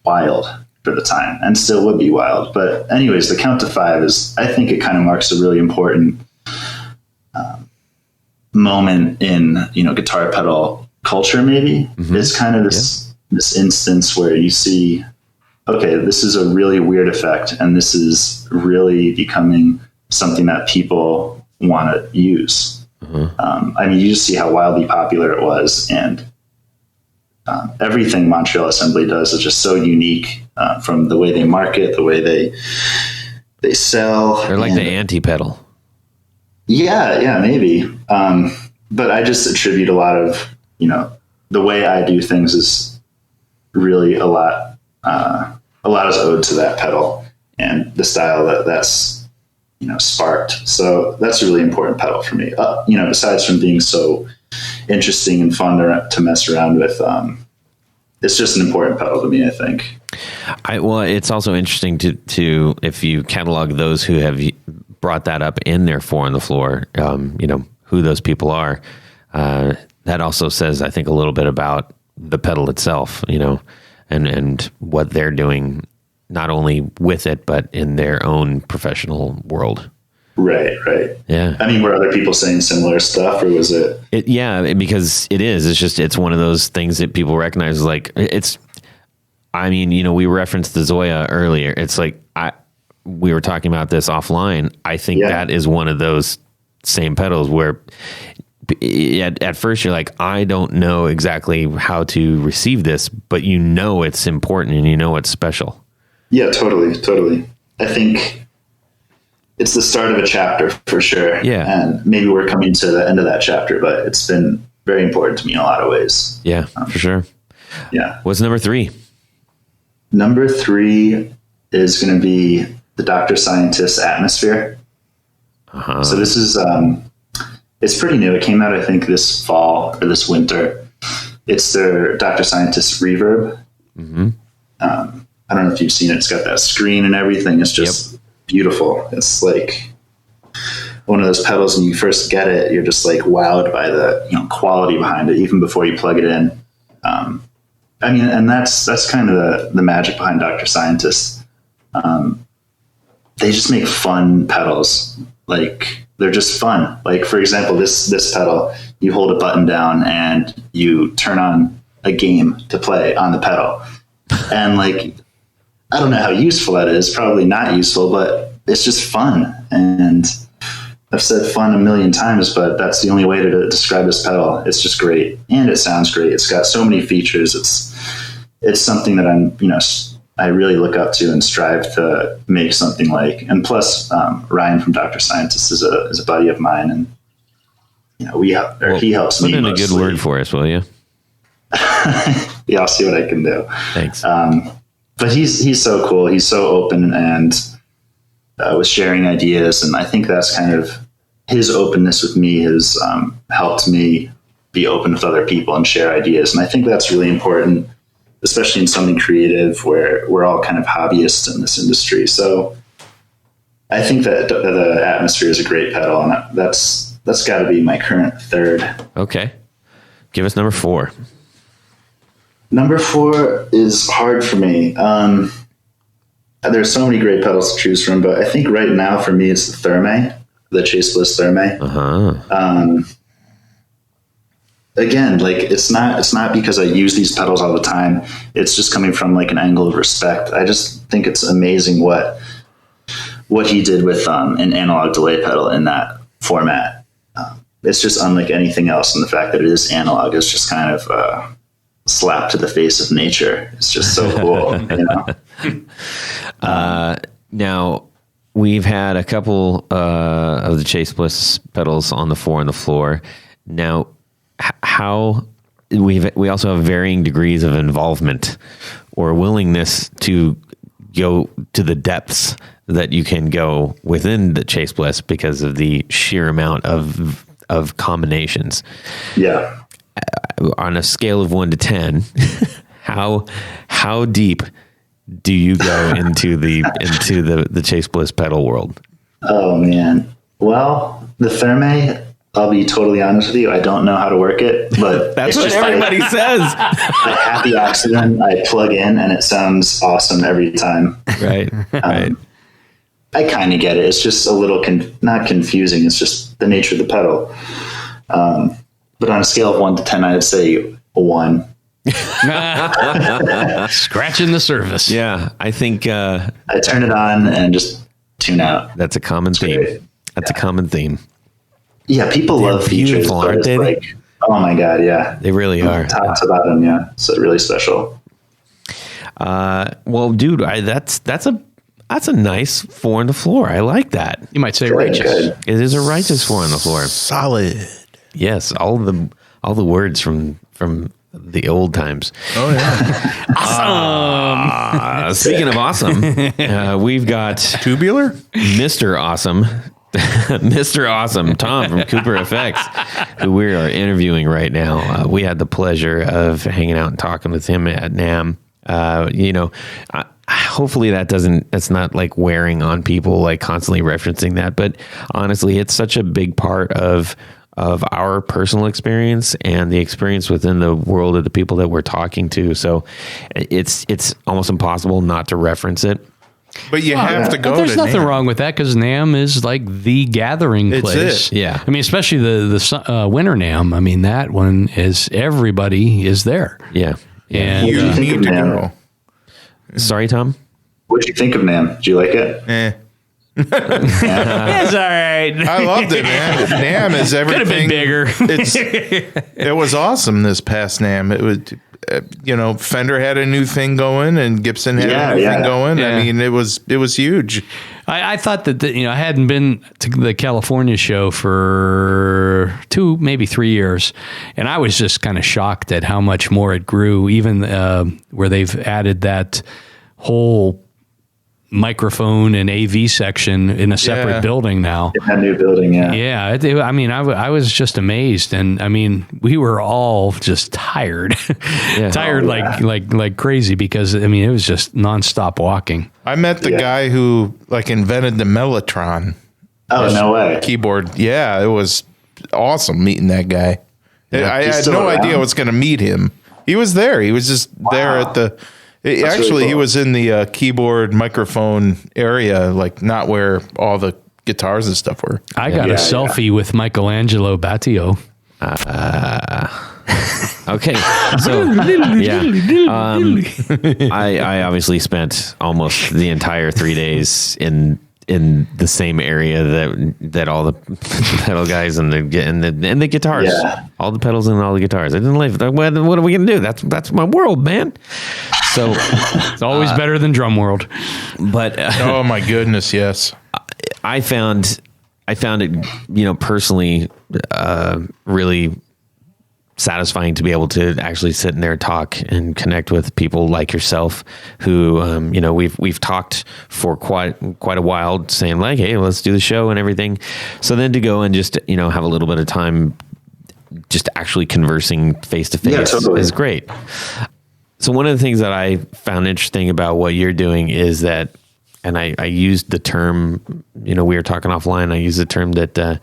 [SPEAKER 4] wild for the time, and still would be wild. But anyways, the count to 5 is, I think it kind of marks a really important moment in, guitar pedal culture, maybe. It's kind of this instance where you see, okay, this is a really weird effect, and this is really becoming something that people want to use. I mean, you just see how wildly popular it was, and everything Montreal Assembly does is just so unique, from the way they market, the way they sell.
[SPEAKER 1] They're like the anti-pedal.
[SPEAKER 4] Yeah, maybe. But I just attribute a lot of, the way I do things is really a lot is owed to that pedal and the style that's, sparked. So that's a really important pedal for me. Besides from being so interesting and fun to mess around with, it's just an important pedal to me, I think.
[SPEAKER 1] Well, it's also interesting to if you catalog those who have brought that up in their 4 on the floor, who those people are. That also says, I think, a little bit about the pedal itself, and what they're doing, not only with it, but in their own professional world.
[SPEAKER 4] Right.
[SPEAKER 1] Yeah.
[SPEAKER 4] I mean, were other people saying similar stuff, or was it?
[SPEAKER 1] Yeah, because it is. It's one of those things that people recognize. Like we referenced the Zoya earlier. It's like we were talking about this offline. I think that is one of those same pedals where at first you're like, I don't know exactly how to receive this, but it's important and it's special.
[SPEAKER 4] Yeah, totally. I think it's the start of a chapter for sure.
[SPEAKER 1] Yeah.
[SPEAKER 4] And maybe we're coming to the end of that chapter, but it's been very important to me in a lot of ways.
[SPEAKER 1] Yeah, for sure.
[SPEAKER 4] Yeah.
[SPEAKER 1] What's number 3?
[SPEAKER 4] Number 3 is going to be the Dr. Scientist Atmosphere. So this is, it's pretty new. It came out, I think, this fall or this winter. It's their Dr. Scientist Reverb. I don't know if you've seen it. It's got that screen and everything. It's just beautiful. It's like one of those pedals, when you first get it, you're just like wowed by the quality behind it, even before you plug it in. And that's kind of the magic behind Dr. Scientist. They just make fun pedals. Like, they're just fun. Like, for example, this pedal, you hold a button down and you turn on a game to play on the pedal. And like, I don't know how useful that is. Probably not useful, but it's just fun. And I've said fun a million times, but that's the only way to describe this pedal. It's just great. And it sounds great. It's got so many features. It's something that I really look up to and strive to make something like. And plus, Ryan from Dr. Scientist is a buddy of mine, and he helps me.
[SPEAKER 1] Put in a good word for us, will you?
[SPEAKER 4] Yeah, I'll see what I can do.
[SPEAKER 1] Thanks.
[SPEAKER 4] But he's so cool. He's so open and with sharing ideas, and I think that's kind of his openness with me has helped me be open with other people and share ideas. And I think that's really important, especially in something creative where we're all kind of hobbyists in this industry. So I think that the Atmosphere is a great pedal, and that's got to be my current 3rd.
[SPEAKER 1] Okay. Give us number 4.
[SPEAKER 4] Number 4 is hard for me. There's so many great pedals to choose from, but I think right now for me it's the Therme, the Chase Bliss Therme. Again, like it's not because I use these pedals all the time. It's just coming from like an angle of respect. I just think it's amazing what he did with an analog delay pedal in that format. It's just unlike anything else, and the fact that it is analog is just kind of slap to the face of nature. It's just so cool.
[SPEAKER 1] Now, we've had a couple of the Chase Bliss pedals on the 4 on the floor. Now, how we also have varying degrees of involvement or willingness to go to the depths that you can go within the Chase Bliss because of the sheer amount of combinations.
[SPEAKER 4] Yeah.
[SPEAKER 1] On a scale of 1 to 10, how deep do you go into the Chase Bliss pedal world?
[SPEAKER 4] Oh man. Well, the Therme, I'll be totally honest with you. I don't know how to work it, but
[SPEAKER 1] That's what everybody says.
[SPEAKER 4] I have the accident. I plug in and it sounds awesome every time.
[SPEAKER 1] Right. Right.
[SPEAKER 4] I kind of get it. It's just a little not confusing. It's just the nature of the pedal. But on a scale of 1 to 10, I'd say a 1.
[SPEAKER 2] Scratching the surface.
[SPEAKER 1] Yeah. I think
[SPEAKER 4] I turn it on and just tune out.
[SPEAKER 1] that's a common theme.
[SPEAKER 4] great.
[SPEAKER 1] That's a common theme.
[SPEAKER 4] Yeah, people love features.
[SPEAKER 1] beautiful,
[SPEAKER 4] But
[SPEAKER 1] aren't
[SPEAKER 4] it's
[SPEAKER 1] they?
[SPEAKER 4] like, oh my God, yeah.
[SPEAKER 1] They really are.
[SPEAKER 4] Top to bottom, yeah. So really special.
[SPEAKER 1] Well, dude, that's a nice 4 on the floor. I like that.
[SPEAKER 2] You might say
[SPEAKER 4] Good,
[SPEAKER 2] righteous.
[SPEAKER 4] good.
[SPEAKER 1] It is a righteous 4 on the floor.
[SPEAKER 3] Solid.
[SPEAKER 1] Yes, all the words from the old times.
[SPEAKER 3] Oh yeah.
[SPEAKER 1] Speaking of awesome, we've got
[SPEAKER 3] Tubular?
[SPEAKER 1] Mr. Awesome, Mr. Awesome, Tom from Cooper Effects, who we are interviewing right now. We had the pleasure of hanging out and talking with him at NAMM. Hopefully that's not like wearing on people, like constantly referencing that. But honestly, it's such a big part of our personal experience and the experience within the world of the people that we're talking to. So it's almost impossible not to reference it.
[SPEAKER 3] But you have to go
[SPEAKER 2] But there's
[SPEAKER 3] to
[SPEAKER 2] nothing
[SPEAKER 3] NAMM.
[SPEAKER 2] wrong with that because NAMM is like the gathering
[SPEAKER 3] It's
[SPEAKER 2] place.
[SPEAKER 3] it.
[SPEAKER 1] Yeah.
[SPEAKER 2] I mean, especially the winter NAMM. I mean, that one is
[SPEAKER 3] everybody
[SPEAKER 2] is there.
[SPEAKER 1] Yeah.
[SPEAKER 2] And
[SPEAKER 3] You
[SPEAKER 4] think
[SPEAKER 3] need
[SPEAKER 4] of
[SPEAKER 3] to
[SPEAKER 4] NAMM?
[SPEAKER 3] go.
[SPEAKER 1] Sorry, Tom.
[SPEAKER 4] What'd you think of NAMM? Did you like it?
[SPEAKER 2] it's all right.
[SPEAKER 3] I loved it, man. NAMM is
[SPEAKER 2] Could have
[SPEAKER 3] everything.
[SPEAKER 2] been bigger.
[SPEAKER 3] It was awesome this past NAMM. It was, Fender had a new thing going and Gibson had a new thing going.
[SPEAKER 2] Yeah.
[SPEAKER 3] I mean, it was huge.
[SPEAKER 2] I thought that I hadn't been to the California show for 2, maybe 3 years, and I was just kind of shocked at how much more it grew. Even where they've added that whole microphone and AV section in a separate building now.
[SPEAKER 4] A new building, yeah.
[SPEAKER 2] Yeah, I mean, I was just amazed, and I mean, we were all just tired, tired like crazy because I mean, it was just nonstop walking.
[SPEAKER 3] I met the guy who invented the Mellotron
[SPEAKER 4] Oh, no way.
[SPEAKER 3] keyboard. Yeah, it was awesome meeting that guy. I
[SPEAKER 4] He's
[SPEAKER 3] had
[SPEAKER 4] still
[SPEAKER 3] no
[SPEAKER 4] around?
[SPEAKER 3] idea I was going to meet him. He was there. He was just there at the. Actually,
[SPEAKER 4] really
[SPEAKER 3] he
[SPEAKER 4] cool.
[SPEAKER 3] was in the keyboard microphone area, not where all the guitars and stuff were.
[SPEAKER 2] I got
[SPEAKER 4] Yeah,
[SPEAKER 2] a selfie with Michelangelo Battio.
[SPEAKER 1] Okay, so I obviously spent almost the entire 3 days in the same area that all the pedal guys and the guitars, all the pedals and all the guitars. I didn't live. What are we gonna do? That's my world, man. So
[SPEAKER 2] It's always better than Drum World.
[SPEAKER 1] but
[SPEAKER 3] Oh my goodness, yes.
[SPEAKER 1] I found it, personally, really satisfying to be able to actually sit in there and talk and connect with people like yourself who, we've talked for quite a while saying like, hey, let's do the show and everything. So then to go and just, have a little bit of time just actually conversing face to face is great. So one of the things that I found interesting about what you're doing is that, and I used the term, we were talking offline, I used the term that,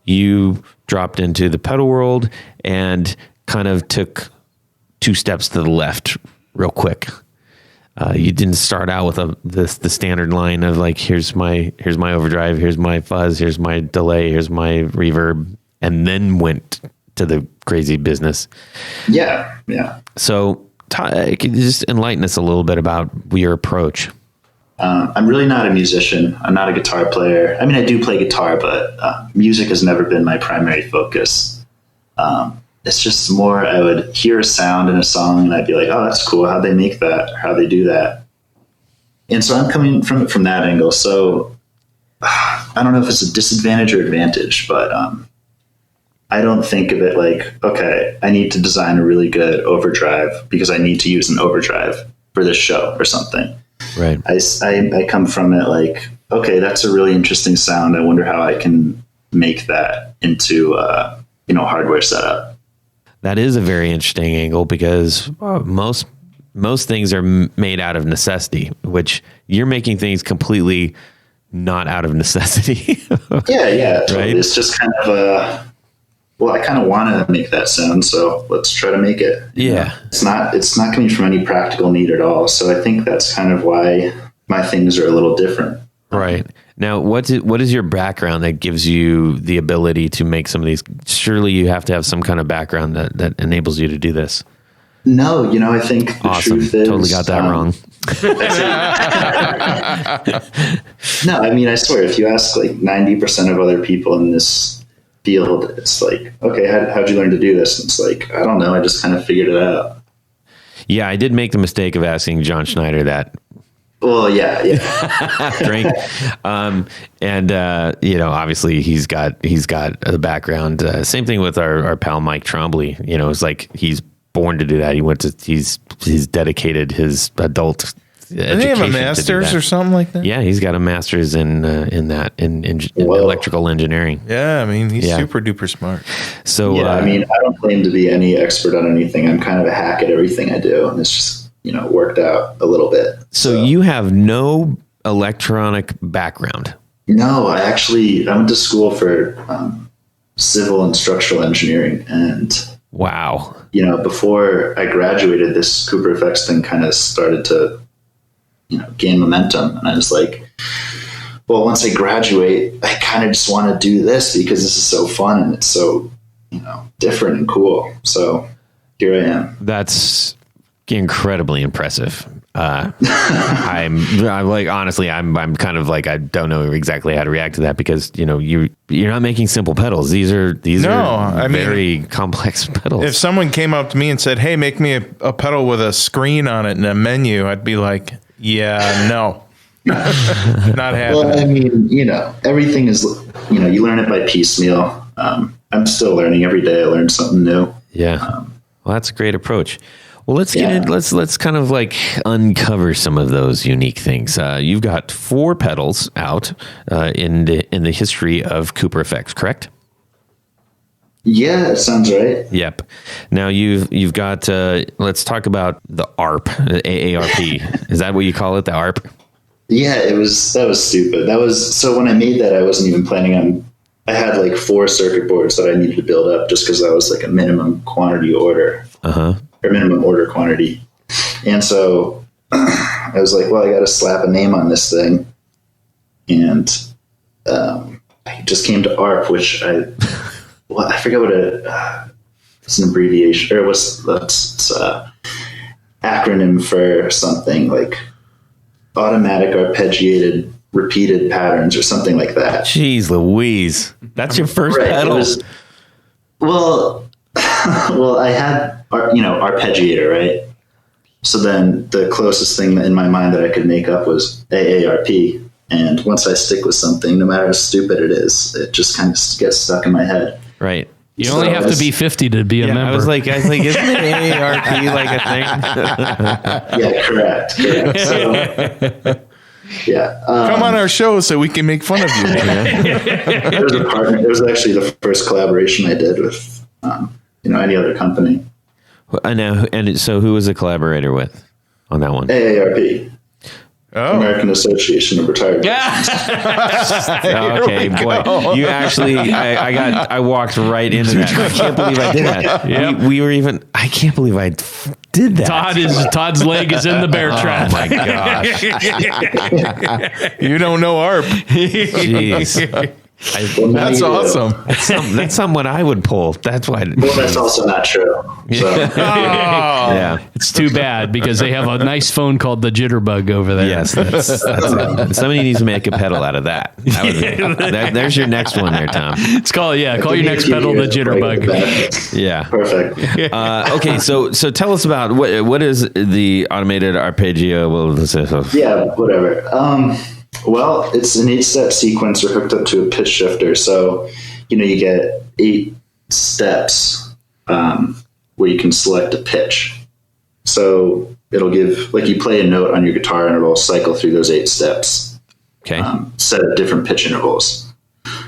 [SPEAKER 1] you dropped into the pedal world and kind of took 2 steps to the left real quick. You didn't start out with the standard line of like, here's my overdrive, here's my fuzz, here's my delay, here's my reverb, and then went to the crazy business.
[SPEAKER 4] Yeah, yeah.
[SPEAKER 1] So could you just enlighten us a little bit about your approach?
[SPEAKER 4] I'm really not a musician. I'm not a guitar player. I mean, I do play guitar, but music has never been my primary focus. It's just more, I would hear a sound in a song and I'd be like, oh, that's cool. How'd they make that? Or how'd they do that? And so I'm coming from that angle. So I don't know if it's a disadvantage or advantage, but I don't think of it like, okay, I need to design a really good overdrive because I need to use an overdrive for this show or something.
[SPEAKER 1] Right.
[SPEAKER 4] I come from it like, okay, that's a really interesting sound. I wonder how I can make that into hardware setup.
[SPEAKER 1] That is a very interesting angle because most things are made out of necessity, which you're making things completely not out of necessity.
[SPEAKER 4] Yeah, totally.
[SPEAKER 1] Right?
[SPEAKER 4] It's just kind of well, I kind of want to make that sound, so let's try to make it.
[SPEAKER 1] Yeah.
[SPEAKER 4] It's not coming from any practical need at all. So I think that's kind of why my things are a little different.
[SPEAKER 1] Right. Now, what is your background that gives you the ability to make some of these? Surely you have to have some kind of background that enables you to do this.
[SPEAKER 4] No, I think the
[SPEAKER 1] Awesome.
[SPEAKER 4] truth is...
[SPEAKER 1] Totally got that wrong.
[SPEAKER 4] No, I mean, I swear, if you ask like 90% of other people in this field, it's like, okay, how'd you learn to do this? And it's like, I don't know. I just kind of figured it out.
[SPEAKER 1] Yeah, I did make the mistake of asking John Schneider that.
[SPEAKER 4] Well, yeah.
[SPEAKER 1] Drink. Obviously he's got the background. Same thing with our pal Mike Trombley. It's like he's born to do that. He's dedicated his adult education.
[SPEAKER 3] Doesn't he have a master's or something like that?
[SPEAKER 1] Yeah, he's got a master's in electrical engineering.
[SPEAKER 3] Yeah, I mean, he's super duper smart.
[SPEAKER 1] So
[SPEAKER 4] I mean, I don't claim to be any expert on anything. I'm kind of a hack at everything I do, and it's just worked out a little bit.
[SPEAKER 1] So you have no electronic background?
[SPEAKER 4] No, I went to school for civil and structural engineering, and
[SPEAKER 1] wow.
[SPEAKER 4] Before I graduated, this Cooper effects thing kind of started to gain momentum, and I was like, well, once I graduate, I kind of just want to do this because this is so fun and it's so different and cool. So here I am.
[SPEAKER 1] That's incredibly impressive. I'm like, honestly, I'm kind of like, I don't know exactly how to react to that because you're not making simple pedals. These are very complex pedals.
[SPEAKER 3] If someone came up to me and said, "Hey, make me a pedal with a screen on it and a menu," I'd be like, "Yeah, no." Not happening.
[SPEAKER 4] Well, I mean, everything is, you learn it by piecemeal. I'm still learning every day. I learn something new.
[SPEAKER 1] Yeah. Well, that's a great approach. Well, let's get in. Let's kind of like uncover some of those unique things. You've got 4 pedals out in the history of Cooper effects, correct?
[SPEAKER 4] Yeah, that sounds right.
[SPEAKER 1] Yep. Now you've got. Let's talk about the ARP, the AARP. Is that what you call it, the ARP?
[SPEAKER 4] Yeah, that was stupid. So when I made that, I wasn't even planning on. I had like 4 circuit boards that I needed to build up just because that was like a minimum quantity order. Or minimum order quantity. And so I was like, well, I got to slap a name on this thing. And I just came to ARP, which I forget what it's an abbreviation, or that's acronym for something like automatic arpeggiated repeated patterns or something like that.
[SPEAKER 1] Jeez Louise. That's your first pedal?
[SPEAKER 4] Well, I had, arpeggiator, right? So then the closest thing in my mind that I could make up was AARP. And once I stick with something, no matter how stupid it is, it just kind of gets stuck in my head.
[SPEAKER 1] Right.
[SPEAKER 2] You only have to be 50 to be a member.
[SPEAKER 1] I was like, isn't AARP like a thing?
[SPEAKER 4] Yeah, correct. So, yeah.
[SPEAKER 3] Come on our show so we can make fun of you.
[SPEAKER 4] There was a partner. It was actually the first collaboration I did with, any other company.
[SPEAKER 1] So who was a collaborator with on that one?
[SPEAKER 4] AARP.
[SPEAKER 3] Oh.
[SPEAKER 4] American Association of Retired.
[SPEAKER 1] Okay, boy, you actually, I walked right into that. I can't believe I did that.
[SPEAKER 2] Yep.
[SPEAKER 1] I can't believe I did that.
[SPEAKER 2] Todd's leg is in the bear trap.
[SPEAKER 1] Oh my gosh.
[SPEAKER 3] You don't know ARP.
[SPEAKER 1] Jeez.
[SPEAKER 3] That's awesome.
[SPEAKER 1] That's something I would pull. That's why.
[SPEAKER 4] Well, that's also not true. So.
[SPEAKER 1] Yeah,
[SPEAKER 2] it's too bad because they have a nice phone called the Jitterbug over there.
[SPEAKER 1] Yes, that's it. Somebody needs to make a pedal out of that. There's your next one there, Tom.
[SPEAKER 2] It's called call your next pedal the Jitterbug.
[SPEAKER 4] Yeah, perfect.
[SPEAKER 1] Okay, so tell us about what is the automated arpeggio?
[SPEAKER 4] Yeah, whatever. Well, it's an 8-step sequencer hooked up to a pitch shifter. So, you get 8 steps where you can select a pitch. So it'll give, like, you play a note on your guitar and it'll cycle through those 8 steps.
[SPEAKER 1] Okay.
[SPEAKER 4] Set at different pitch intervals.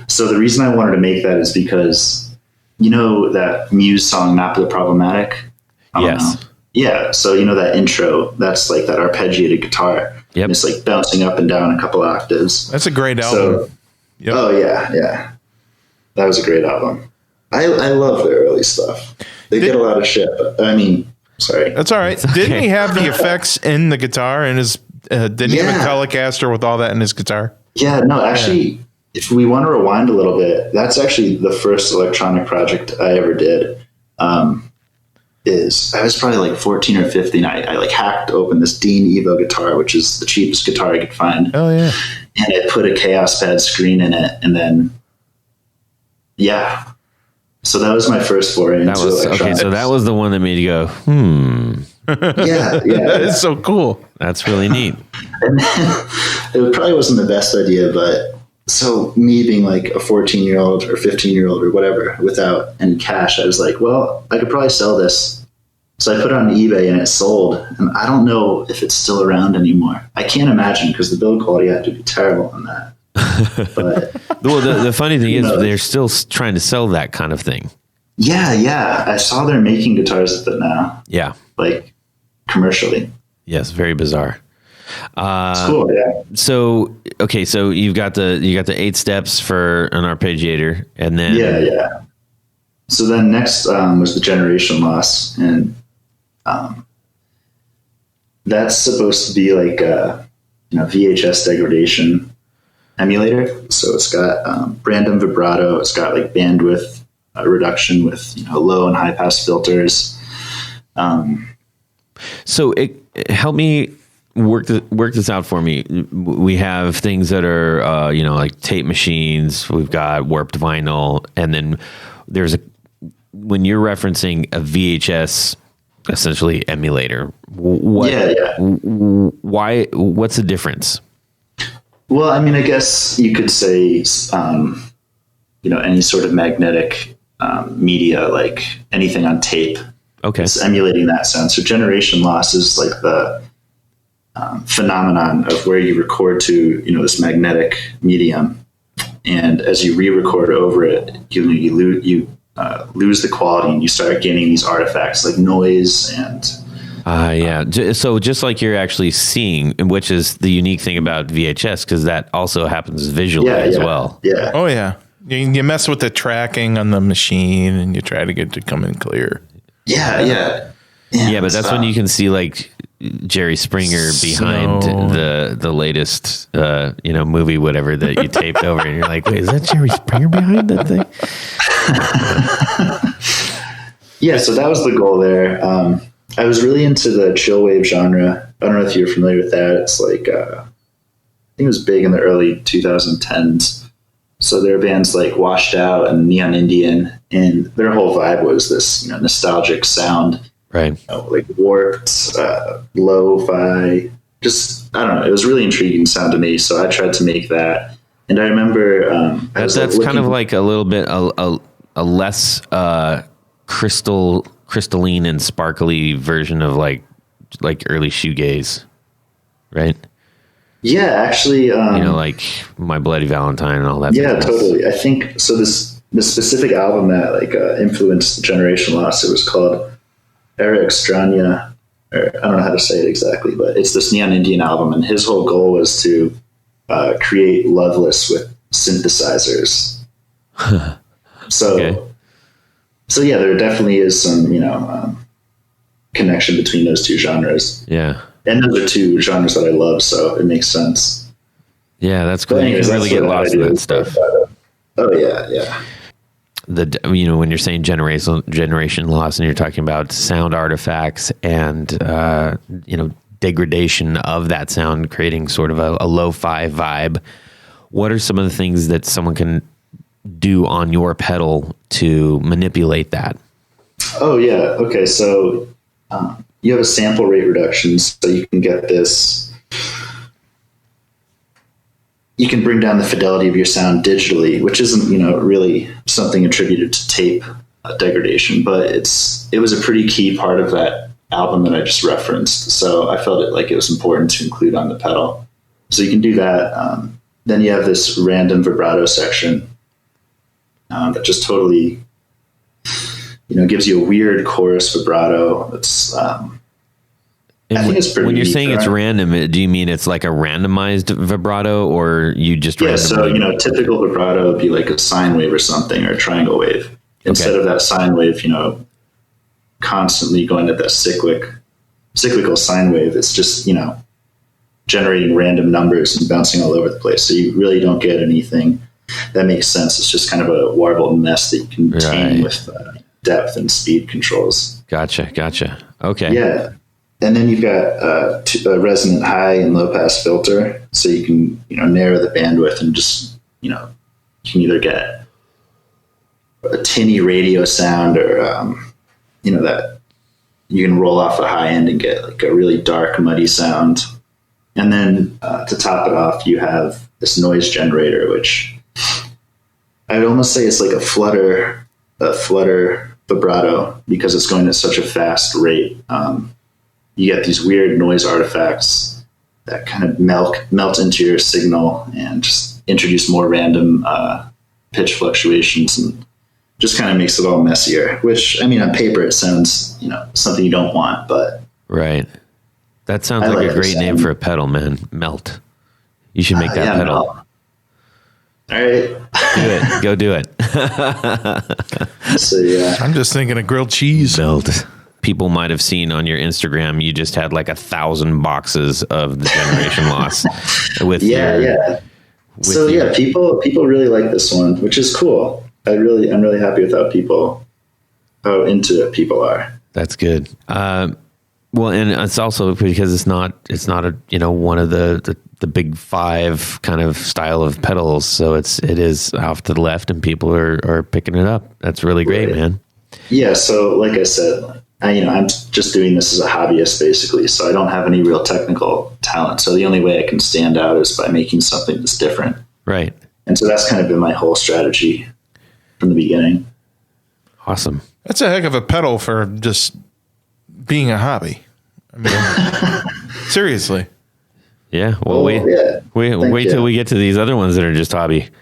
[SPEAKER 4] So the reason I wanted to make that is because, that Muse song, Napoli Problematic?
[SPEAKER 1] Yes.
[SPEAKER 4] Yeah. So, that intro, that's like that arpeggiated guitar.
[SPEAKER 1] Yep.
[SPEAKER 4] And it's like bouncing up and down a couple octaves.
[SPEAKER 3] That's a great album.
[SPEAKER 4] So, Oh, yeah. That was a great album. I love the early stuff. They get a lot of shit. But, I mean, sorry.
[SPEAKER 3] That's all right. Didn't he have the effects in the guitar and his? Didn't he have a Telecaster with all that in his guitar?
[SPEAKER 4] Yeah, no, actually, if we want to rewind a little bit, that's actually the first electronic project I ever did. I was probably like 14 or 15. I like hacked open this Dean Evo guitar, which is the cheapest guitar I could find.
[SPEAKER 3] Oh yeah.
[SPEAKER 4] And I put a Chaos Pad screen in it, and then so that was my first foray into electronics.
[SPEAKER 1] Okay, so that was the one that made you go,
[SPEAKER 4] Yeah.
[SPEAKER 3] That is so cool.
[SPEAKER 1] That's really neat.
[SPEAKER 4] And it probably wasn't the best idea, but so me being like a 14-year-old or 15-year-old or whatever without any cash, I was like, well, I could probably sell this. So I put it on eBay and it sold. And I don't know if it's still around anymore. I can't imagine because the build quality had to be terrible on that. But
[SPEAKER 1] Well, the funny thing is they're still trying to sell that kind of thing.
[SPEAKER 4] Yeah. I saw they're making guitars with it now.
[SPEAKER 1] Yeah.
[SPEAKER 4] Like commercially.
[SPEAKER 1] Yes, very bizarre.
[SPEAKER 4] It's cool, yeah.
[SPEAKER 1] So you've got the 8 steps for an arpeggiator, and then
[SPEAKER 4] Yeah. So then next was the generation loss, and that's supposed to be like a VHS degradation emulator. So it's got random vibrato. It's got like bandwidth reduction with low and high pass filters.
[SPEAKER 1] So help me work this out for me. We have things that are like tape machines. We've got warped vinyl, and then when you're referencing a VHS essentially emulator. Why? What's the difference?
[SPEAKER 4] Well, I mean, I guess you could say any sort of magnetic media, like anything on tape.
[SPEAKER 1] Okay.
[SPEAKER 4] It's emulating that sound. So generation loss is like the phenomenon of where you record to, this magnetic medium. And as you re-record over it, you lose the quality and you start getting these artifacts like noise and...
[SPEAKER 1] So just like you're actually seeing, which is the unique thing about VHS, because that also happens visually as well.
[SPEAKER 4] Yeah.
[SPEAKER 3] Oh, yeah. You mess with the tracking on the machine and you try to get it to come in clear.
[SPEAKER 4] Yeah,
[SPEAKER 1] but that's when you can see like Jerry Springer behind the latest movie, whatever that you taped over, and you're like, wait, is that Jerry Springer behind that thing?
[SPEAKER 4] Yeah, so that was the goal there. I was really into the chill wave genre. I don't know if you're familiar with that. It's like I think it was big in the early 2010s. So there are bands like Washed Out and Neon Indian, and their whole vibe was this nostalgic sound.
[SPEAKER 1] Right.
[SPEAKER 4] Like warped, lo-fi, just, I don't know. It was really intriguing sound to me. So I tried to make that. And I remember,
[SPEAKER 1] that's kind of like a little bit, a less, crystalline and sparkly version of like early shoegaze. Right.
[SPEAKER 4] Yeah, actually,
[SPEAKER 1] like My Bloody Valentine and all that.
[SPEAKER 4] Yeah, totally. I think so. This specific album that influenced Generation Loss, it was called Era Extraña, or I don't know how to say it exactly, but it's this Neon Indian album, and his whole goal was to create Loveless with synthesizers. So yeah, there definitely is some connection between those two genres.
[SPEAKER 1] Yeah.
[SPEAKER 4] And those are two genres that I love, so it makes sense.
[SPEAKER 1] Yeah, that's cool. You can really get lost in that stuff.
[SPEAKER 4] Oh yeah.
[SPEAKER 1] When you're saying generation loss, and you're talking about sound artifacts and degradation of that sound, creating sort of a lo-fi vibe. What are some of the things that someone can do on your pedal to manipulate that?
[SPEAKER 4] Oh yeah. Okay, so. You have a sample rate reduction, so you can get this. You can bring down the fidelity of your sound digitally, which isn't, really something attributed to tape degradation, but it was a pretty key part of that album that I just referenced. So I felt it was important to include on the pedal. So you can do that. Then you have this random vibrato section that just totally, gives you a weird chorus vibrato. It's, I think it's pretty.
[SPEAKER 1] When you're
[SPEAKER 4] neat,
[SPEAKER 1] saying it's random, do you mean it's like a randomized vibrato, or you just
[SPEAKER 4] so typical vibrato would be like a sine wave or something, or a triangle wave, instead of that sine wave, constantly going at that cyclical sine wave, it's just, generating random numbers and bouncing all over the place. So you really don't get anything that makes sense. It's just kind of a warbled mess that you can tame with depth and speed controls.
[SPEAKER 1] Gotcha. Okay.
[SPEAKER 4] Yeah. And then you've got a resonant high and low pass filter. So you can, narrow the bandwidth and just, you can either get a tinny radio sound or, that you can roll off the high end and get like a really dark, muddy sound. And then to top it off, you have this noise generator, which I'd almost say it's like a flutter vibrato because it's going at such a fast rate. You get these weird noise artifacts that kind of melt into your signal and just introduce more random pitch fluctuations and just kind of makes it all messier, which, on paper it sounds, something you don't want, but...
[SPEAKER 1] Right. That sounds like a great name for a pedal, man. Melt. You should make that pedal.
[SPEAKER 4] Melt. All right.
[SPEAKER 1] Do it. Go do it.
[SPEAKER 4] So, yeah.
[SPEAKER 3] I'm just thinking of grilled cheese.
[SPEAKER 1] Melt. People might have seen on your Instagram, you just had like 1,000 boxes of the generation loss. With people really like this one, which is cool. I'm really happy with how into it people are. That's good. Well, and it's also because it's not a one of the big five kind of style of pedals, so it is off to the left, and people are picking it up. That's really great, man.
[SPEAKER 4] Yeah. So, like I said, I'm just doing this as a hobbyist, basically. So I don't have any real technical talent. So the only way I can stand out is by making something that's different.
[SPEAKER 1] Right.
[SPEAKER 4] And so that's kind of been my whole strategy from the beginning.
[SPEAKER 1] Awesome.
[SPEAKER 3] That's a heck of a pedal for just being a hobby. Seriously.
[SPEAKER 1] Yeah. Well, wait till we get to these other ones that are just hobbies.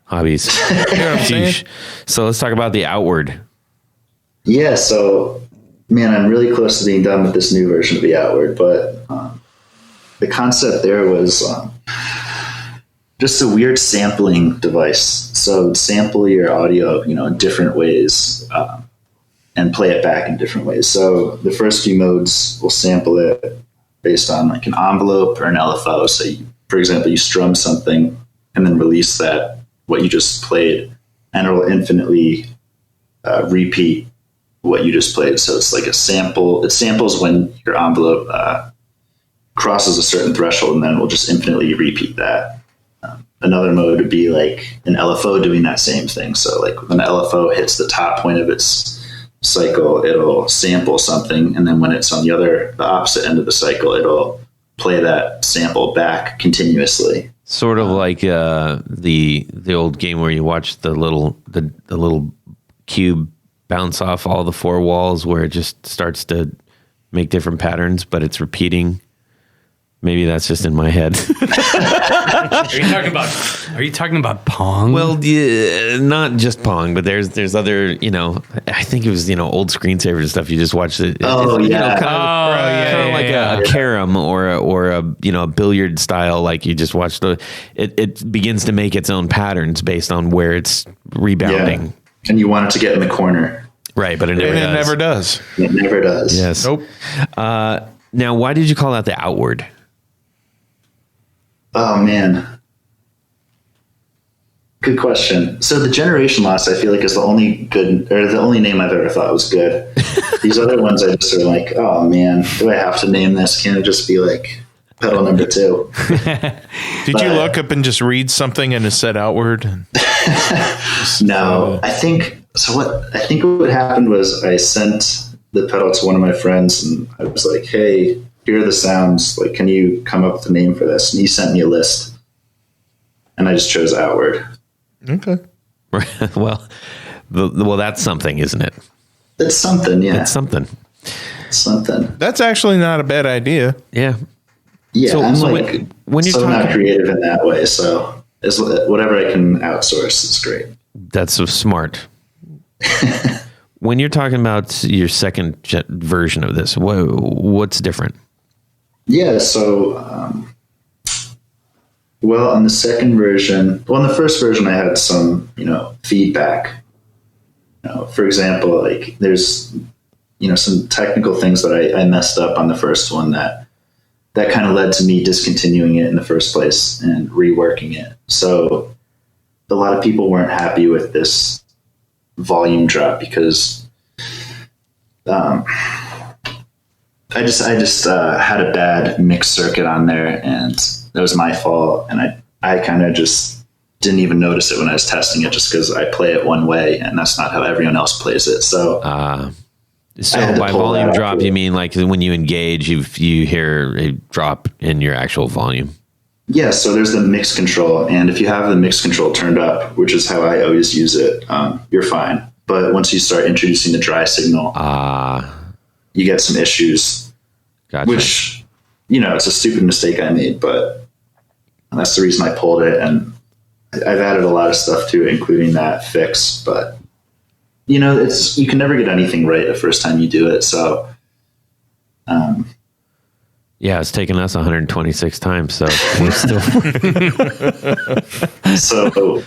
[SPEAKER 3] You know what I'm saying?
[SPEAKER 1] So let's talk about the Outward.
[SPEAKER 4] Yeah. So, man, I'm really close to being done with this new version of the Outward, but the concept there was just a weird sampling device. So sample your audio, in different ways. And play it back in different ways. So the first few modes will sample it based on like an envelope or an LFO. So for example, you strum something and then release what you just played, and it will infinitely repeat what you just played. So it's like a sample. It samples when your envelope crosses a certain threshold, and then it will just infinitely repeat that. Another mode would be like an LFO doing that same thing. So like when the LFO hits the top point of its cycle, it'll sample something, and then when it's on the opposite end of the cycle, it'll play that sample back continuously.
[SPEAKER 1] Sort of like the old game where you watch the little cube bounce off all the four walls, where it just starts to make different patterns, but it's repeating. Maybe that's just in my head.
[SPEAKER 2] Are you talking about Pong?
[SPEAKER 1] Well, yeah, not just Pong, but there's other, I think it was, old screensaver stuff. You just watch it.
[SPEAKER 4] Oh, yeah.
[SPEAKER 1] Kind of like a carom or a billiard style. Like you just watch it begins to make its own patterns based on where it's rebounding.
[SPEAKER 4] Yeah. And you want it to get in the corner.
[SPEAKER 1] Right. But it never does.
[SPEAKER 4] It never does.
[SPEAKER 1] Yes.
[SPEAKER 3] Nope.
[SPEAKER 1] Now, why did you call that the Outward?
[SPEAKER 4] Oh, man. Good question. So the generation loss, I feel like, is the only name I've ever thought was good. These other ones, I just are like, oh man, do I have to name this? Can't it just be like pedal number 2?
[SPEAKER 3] Did you look up and just read something and it said Outward?
[SPEAKER 4] No, I think what happened was I sent the pedal to one of my friends, and I was like, hey, here are the sounds. Like, can you come up with a name for this? And he sent me a list, and I just chose Outward.
[SPEAKER 3] Okay.
[SPEAKER 1] Well, that's something, isn't it?
[SPEAKER 4] It's something, yeah.
[SPEAKER 1] It's something.
[SPEAKER 3] That's actually not a bad idea.
[SPEAKER 1] Yeah.
[SPEAKER 4] Yeah,
[SPEAKER 1] so,
[SPEAKER 4] I'm
[SPEAKER 1] when you're
[SPEAKER 4] not creative in that way, so whatever I can outsource is great.
[SPEAKER 1] That's so smart. When you're talking about your second version of this, what's different?
[SPEAKER 4] Yeah, so, on the second version, in the first version, I had some, feedback. For example, like there's, some technical things that I messed up on the first one that kind of led to me discontinuing it in the first place and reworking it. So a lot of people weren't happy with this volume drop because I just had a bad mix circuit on there, and that was my fault. And I kind of just didn't even notice it when I was testing it, just because I play it one way, and that's not how everyone else plays it. So
[SPEAKER 1] by volume drop, you mean like when you engage, you hear a drop in your actual volume?
[SPEAKER 4] Yeah. So there's the mix control, and if you have the mix control turned up, which is how I always use it, you're fine. But once you start introducing the dry signal, you get some issues.
[SPEAKER 1] Gotcha.
[SPEAKER 4] Which, it's a stupid mistake I made, but that's the reason I pulled it. And I've added a lot of stuff to it, including that fix. But, you can never get anything right the first time you do it. So,
[SPEAKER 1] yeah, it's taken us 126 times. So we're still.
[SPEAKER 4] So,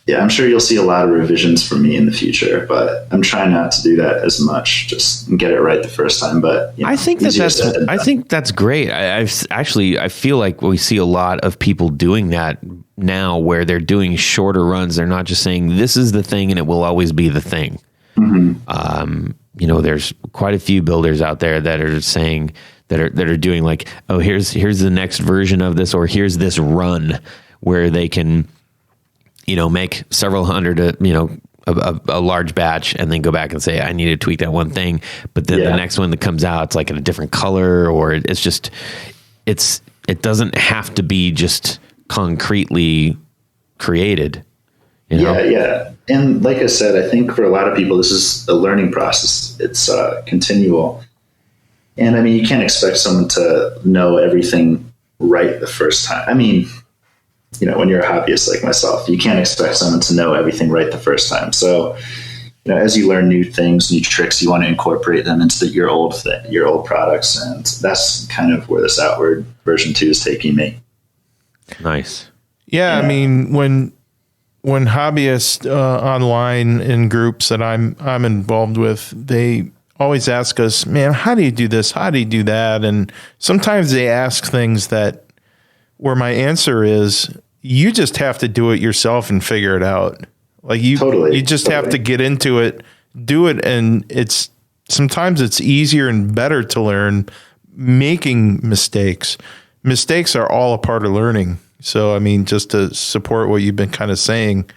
[SPEAKER 4] yeah, I'm sure you'll see a lot of revisions from me in the future, but I'm trying not to do that as much. Just get it right the first time. But
[SPEAKER 1] I think that's great. I feel like we see a lot of people doing that now, where they're doing shorter runs. They're not just saying this is the thing and it will always be the thing. Mm-hmm. There's quite a few builders out there that are saying that are doing like, oh, here's the next version of this, or here's this run where they can, make several hundred, a large batch, and then go back and say, I need to tweak that one thing. But then the next one that comes out, it's like in a different color, or it doesn't have to be just concretely created.
[SPEAKER 4] Yeah. And like I said, I think for a lot of people, this is a learning process. It's continual. And I mean, you can't expect someone to know everything right the first time. I mean, when you're a hobbyist like myself, you can't expect someone to know everything right the first time. So, as you learn new things, new tricks, you want to incorporate them into your old products. And that's kind of where this outward version 2 is taking me.
[SPEAKER 1] Nice.
[SPEAKER 3] Yeah. I mean, when hobbyists online in groups that I'm involved with, they always ask us, man, how do you do this? How do you do that? And sometimes they ask things where my answer is, you just have to do it yourself and figure it out. Like you just have to get into it, do it. And sometimes it's easier and better to learn making mistakes. Mistakes are all a part of learning. So, I mean, just to support what you've been kind of saying,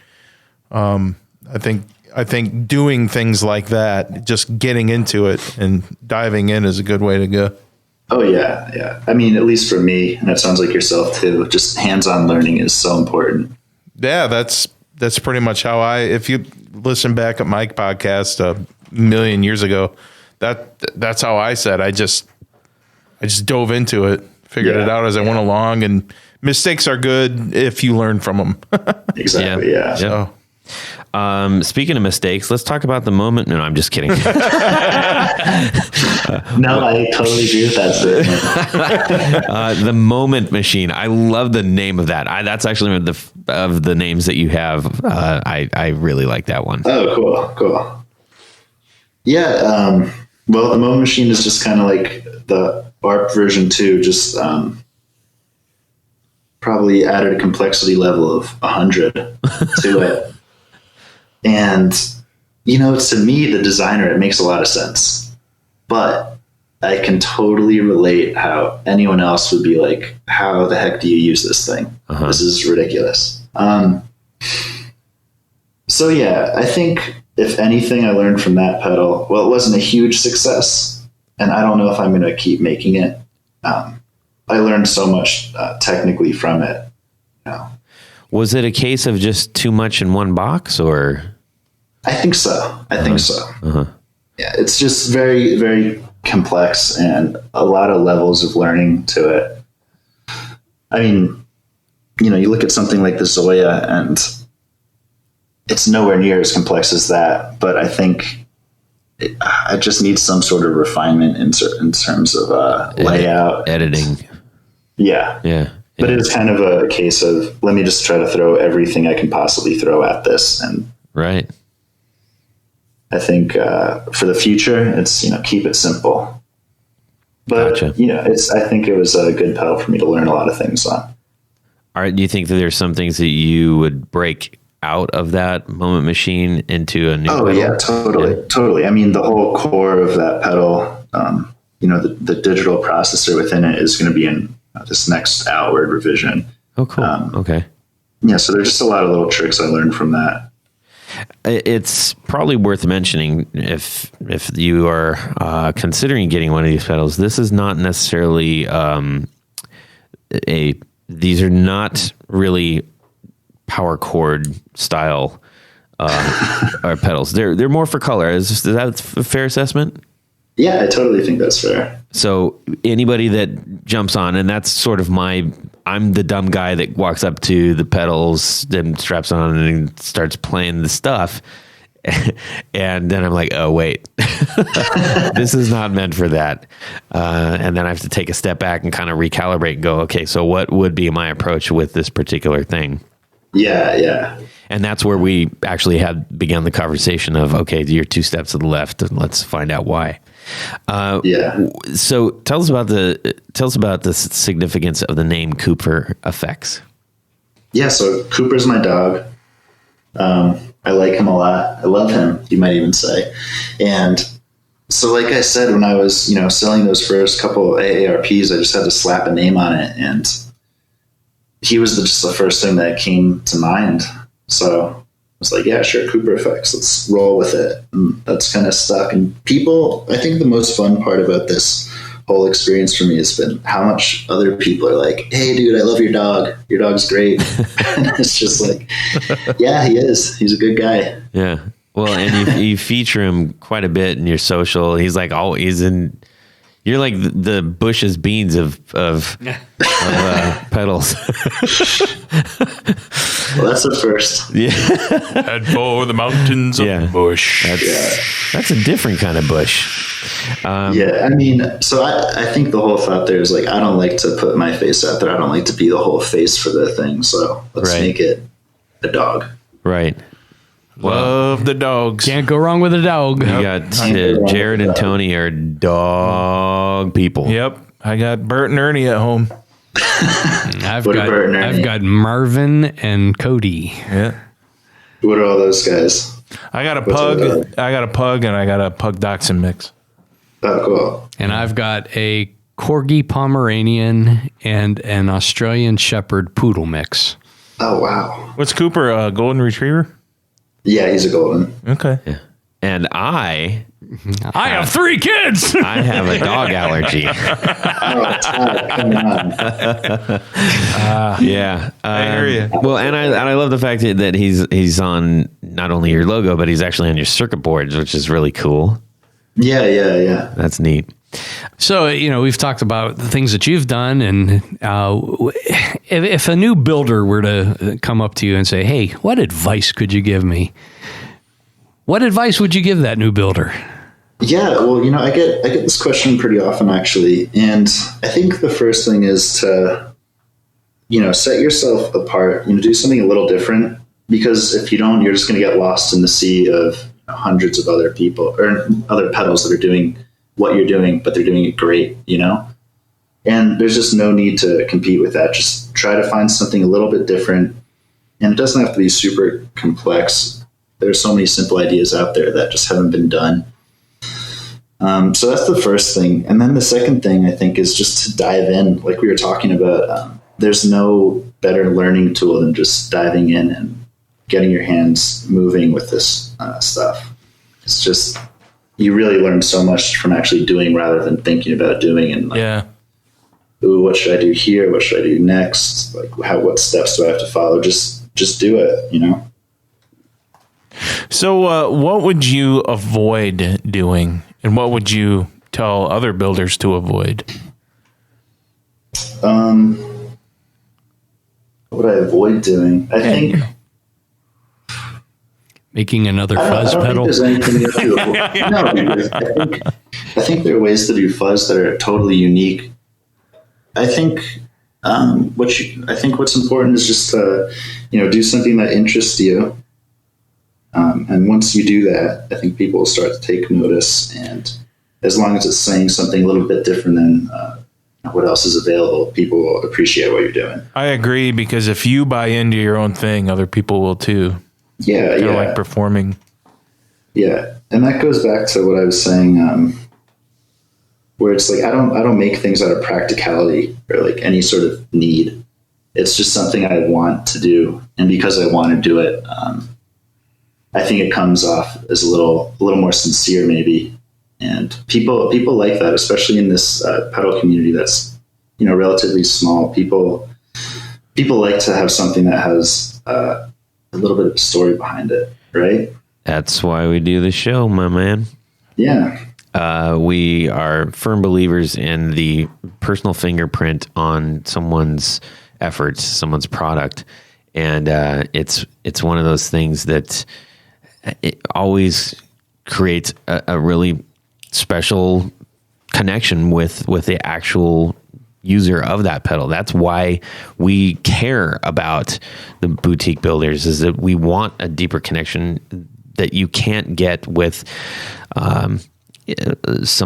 [SPEAKER 3] I think doing things like that, just getting into it and diving in is a good way to go.
[SPEAKER 4] Oh, yeah. Yeah. I mean, at least for me, and it sounds like yourself too, just hands-on learning is so important.
[SPEAKER 3] Yeah, that's pretty much how if you listen back at my podcast a million years ago, that's how I said, I just dove into it, figured it out as I went along, and mistakes are good if you learn from them.
[SPEAKER 4] Exactly. Yeah.
[SPEAKER 3] So.
[SPEAKER 1] Speaking of mistakes, let's talk about the moment. No, I'm just kidding.
[SPEAKER 4] No, I totally agree with that statement.
[SPEAKER 1] The Moment Machine. I love the name of that. That's actually of the names that you have. I really like that one.
[SPEAKER 4] Oh, cool. Yeah. Well, the Moment Machine is just kind of like the ARP version 2, just probably added a complexity level of 100 to it. And, to me, the designer, it makes a lot of sense. But I can totally relate how anyone else would be like, how the heck do you use this thing? Uh-huh. This is ridiculous. So, yeah, I think if anything I learned from that pedal, well, it wasn't a huge success. And I don't know if I'm going to keep making it. I learned so much technically from it.
[SPEAKER 1] Was it a case of just too much in one box, or?
[SPEAKER 4] I think so.
[SPEAKER 1] Uh-huh.
[SPEAKER 4] Yeah, it's just very, very complex and a lot of levels of learning to it. I mean, you look at something like the Zoya and it's nowhere near as complex as that, but I think it just needs some sort of refinement in terms of layout.
[SPEAKER 1] Editing.
[SPEAKER 4] Yeah. But it is kind of a case of, let me just try to throw everything I can possibly throw at this. And
[SPEAKER 1] right.
[SPEAKER 4] I think for the future, it's, keep it simple. But,
[SPEAKER 1] Gotcha.
[SPEAKER 4] I think it was a good pedal for me to learn a lot of things on.
[SPEAKER 1] All right, do you think that there's some things that you would break out of that Moment Machine into a new pedal?
[SPEAKER 4] Yeah, totally. I mean, the whole core of that pedal, the digital processor within it is going to be in this next outward revision.
[SPEAKER 1] Oh, cool. Okay.
[SPEAKER 4] Yeah, so there's just a lot of little tricks I learned from that.
[SPEAKER 1] It's probably worth mentioning if you are considering getting one of these pedals, this is not necessarily these are not really power chord style or pedals. They're more for color. Is that a fair assessment?
[SPEAKER 4] Yeah, I totally think that's fair.
[SPEAKER 1] So anybody that jumps on, and that's sort of I'm the dumb guy that walks up to the pedals, then straps on and starts playing the stuff. And then I'm like, oh, wait, this is not meant for that. And then I have to take a step back and kind of recalibrate and go, okay, so what would be my approach with this particular thing?
[SPEAKER 4] Yeah.
[SPEAKER 1] And that's where we actually had begun the conversation of, okay, you're 2 steps to the left, and let's find out why. So tell us about the significance of the name Cooper Effects.
[SPEAKER 4] Yeah, so Cooper's my dog. I like him a lot. I love him, you might even say. And so, like I said, when I was, selling those first couple AARPs, I just had to slap a name on it, and he was just the first thing that came to mind. So I was like, yeah, sure, Cooper Effects, let's roll with it. And that's kind of stuck. And people, I think the most fun part about this whole experience for me has been how much other people are like, hey, dude, I love your dog. Your dog's great. And it's just like, yeah, he is. He's a good guy.
[SPEAKER 1] Yeah. Well, and you feature him quite a bit in your social. He's like always in. You're like the Bush's beans of pedals.
[SPEAKER 4] Well, that's the first.
[SPEAKER 1] Yeah.
[SPEAKER 3] Head for the mountains of Bush.
[SPEAKER 1] That's a different kind of Bush.
[SPEAKER 4] I mean, so I think the whole thought there is like, I don't like to put my face out there. I don't like to be the whole face for the thing. So let's make it a dog.
[SPEAKER 1] Right.
[SPEAKER 3] Love the dogs.
[SPEAKER 2] Can't go wrong with a dog.
[SPEAKER 1] You got Jared and Tony are dog people.
[SPEAKER 3] Yep. I got Bert and Ernie at home.
[SPEAKER 2] I've got Marvin and Cody.
[SPEAKER 3] Yeah.
[SPEAKER 4] What are all those guys?
[SPEAKER 3] I got a pug. I got a pug, and I got a pug dachshund mix.
[SPEAKER 4] Oh, cool.
[SPEAKER 2] And I've got a Corgi Pomeranian and an Australian Shepherd Poodle mix.
[SPEAKER 4] Oh, wow.
[SPEAKER 3] What's Cooper? A golden retriever?
[SPEAKER 4] Yeah, he's a golden.
[SPEAKER 3] Okay.
[SPEAKER 1] Yeah. And I
[SPEAKER 2] have 3 kids.
[SPEAKER 1] I have a dog allergy.
[SPEAKER 4] Oh, Todd, come on.
[SPEAKER 1] Yeah.
[SPEAKER 3] I hear you.
[SPEAKER 1] Well, and I love the fact that he's on not only your logo, but he's actually on your circuit boards, which is really cool.
[SPEAKER 4] Yeah.
[SPEAKER 1] That's neat.
[SPEAKER 2] So, we've talked about the things that you've done, and if a new builder were to come up to you and say, hey, what advice could you give me? What advice would you give that new builder?
[SPEAKER 4] Yeah, well, I get this question pretty often, actually. And I think the first thing is to, set yourself apart, do something a little different. Because if you don't, you're just going to get lost in the sea of hundreds of other people or other pedals that are doing what you're doing, but they're doing it great, and there's just no need to compete with that. Just try to find something a little bit different, and it doesn't have to be super complex. There's so many simple ideas out there that just haven't been done. So that's the first thing. And then the second thing I think is just to dive in, like we were talking about. There's no better learning tool than just diving in and getting your hands moving with this stuff. It's just, you really learn so much from actually doing rather than thinking about doing. And ooh, what should I do here? What should I do next? Like, what steps do I have to follow? Just do it,
[SPEAKER 3] So what would you avoid doing, and what would you tell other builders to avoid?
[SPEAKER 4] What would I avoid doing? I think
[SPEAKER 2] making another fuzz pedal.
[SPEAKER 4] Think there's anything you have to avoid. No, because I think there are ways to do fuzz that are totally unique. I think what's important is just to do something that interests you. And once you do that, I think people will start to take notice. And as long as it's saying something a little bit different than what else is available, people will appreciate what you're doing.
[SPEAKER 3] I agree, because if you buy into your own thing, other people will too.
[SPEAKER 4] Yeah,
[SPEAKER 3] kind of like performing.
[SPEAKER 4] Yeah, and that goes back to what I was saying, where it's like I don't make things out of practicality or like any sort of need. It's just something I want to do, and because I want to do it, I think it comes off as a little more sincere, maybe. And people like that, especially in this pedal community that's relatively small. People like to have something that has a little bit of a story behind it, right?
[SPEAKER 1] That's why we do the show, my man.
[SPEAKER 4] Yeah.
[SPEAKER 1] We are firm believers in the personal fingerprint on someone's efforts, someone's product. And it's one of those things that it always creates a really special connection with the actual user of that pedal. That's why we care about the boutique builders, is that we want a deeper connection that you can't get with some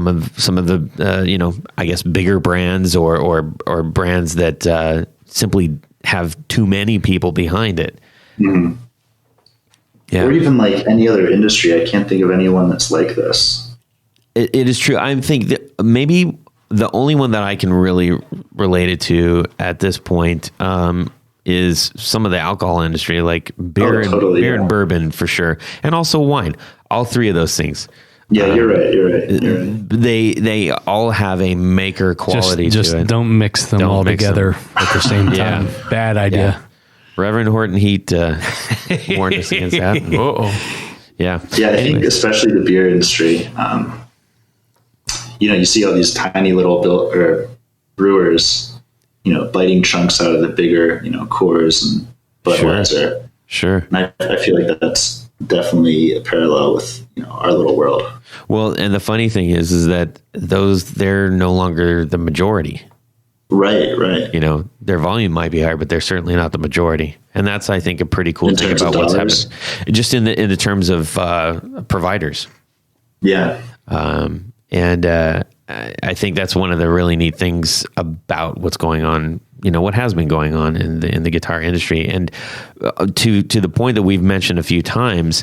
[SPEAKER 1] of the I guess bigger brands or brands that simply have too many people behind it.
[SPEAKER 4] Mm-hmm.
[SPEAKER 1] Yeah.
[SPEAKER 4] Or even like any other industry. I can't think of anyone that's like this.
[SPEAKER 1] It is true. I think that maybe the only one that I can really relate it to at this point is some of the alcohol industry, like beer and bourbon for sure, and also wine. All three of those things.
[SPEAKER 4] Yeah, you're right.
[SPEAKER 1] They all have a maker quality to it.
[SPEAKER 2] Just don't mix them all together at the same time. Yeah. Bad idea.
[SPEAKER 1] Yeah. Reverend Horton Heat warned us against that.
[SPEAKER 3] Uh-oh.
[SPEAKER 1] Yeah.
[SPEAKER 4] Yeah, I think especially the beer industry, you see all these tiny little brewers, biting chunks out of the bigger, Coors and Budweiser.
[SPEAKER 1] Sure.
[SPEAKER 4] And I feel like that's definitely a parallel with, our little world.
[SPEAKER 1] Well, and the funny thing is that they're no longer the majority.
[SPEAKER 4] Right.
[SPEAKER 1] Their volume might be higher, but they're certainly not the majority. And that's, I think, a pretty cool thing about what's happening. Just in the terms of providers.
[SPEAKER 4] Yeah.
[SPEAKER 1] And I think that's one of the really neat things about what's going on, what has been going on in the guitar industry. And to the point that we've mentioned a few times,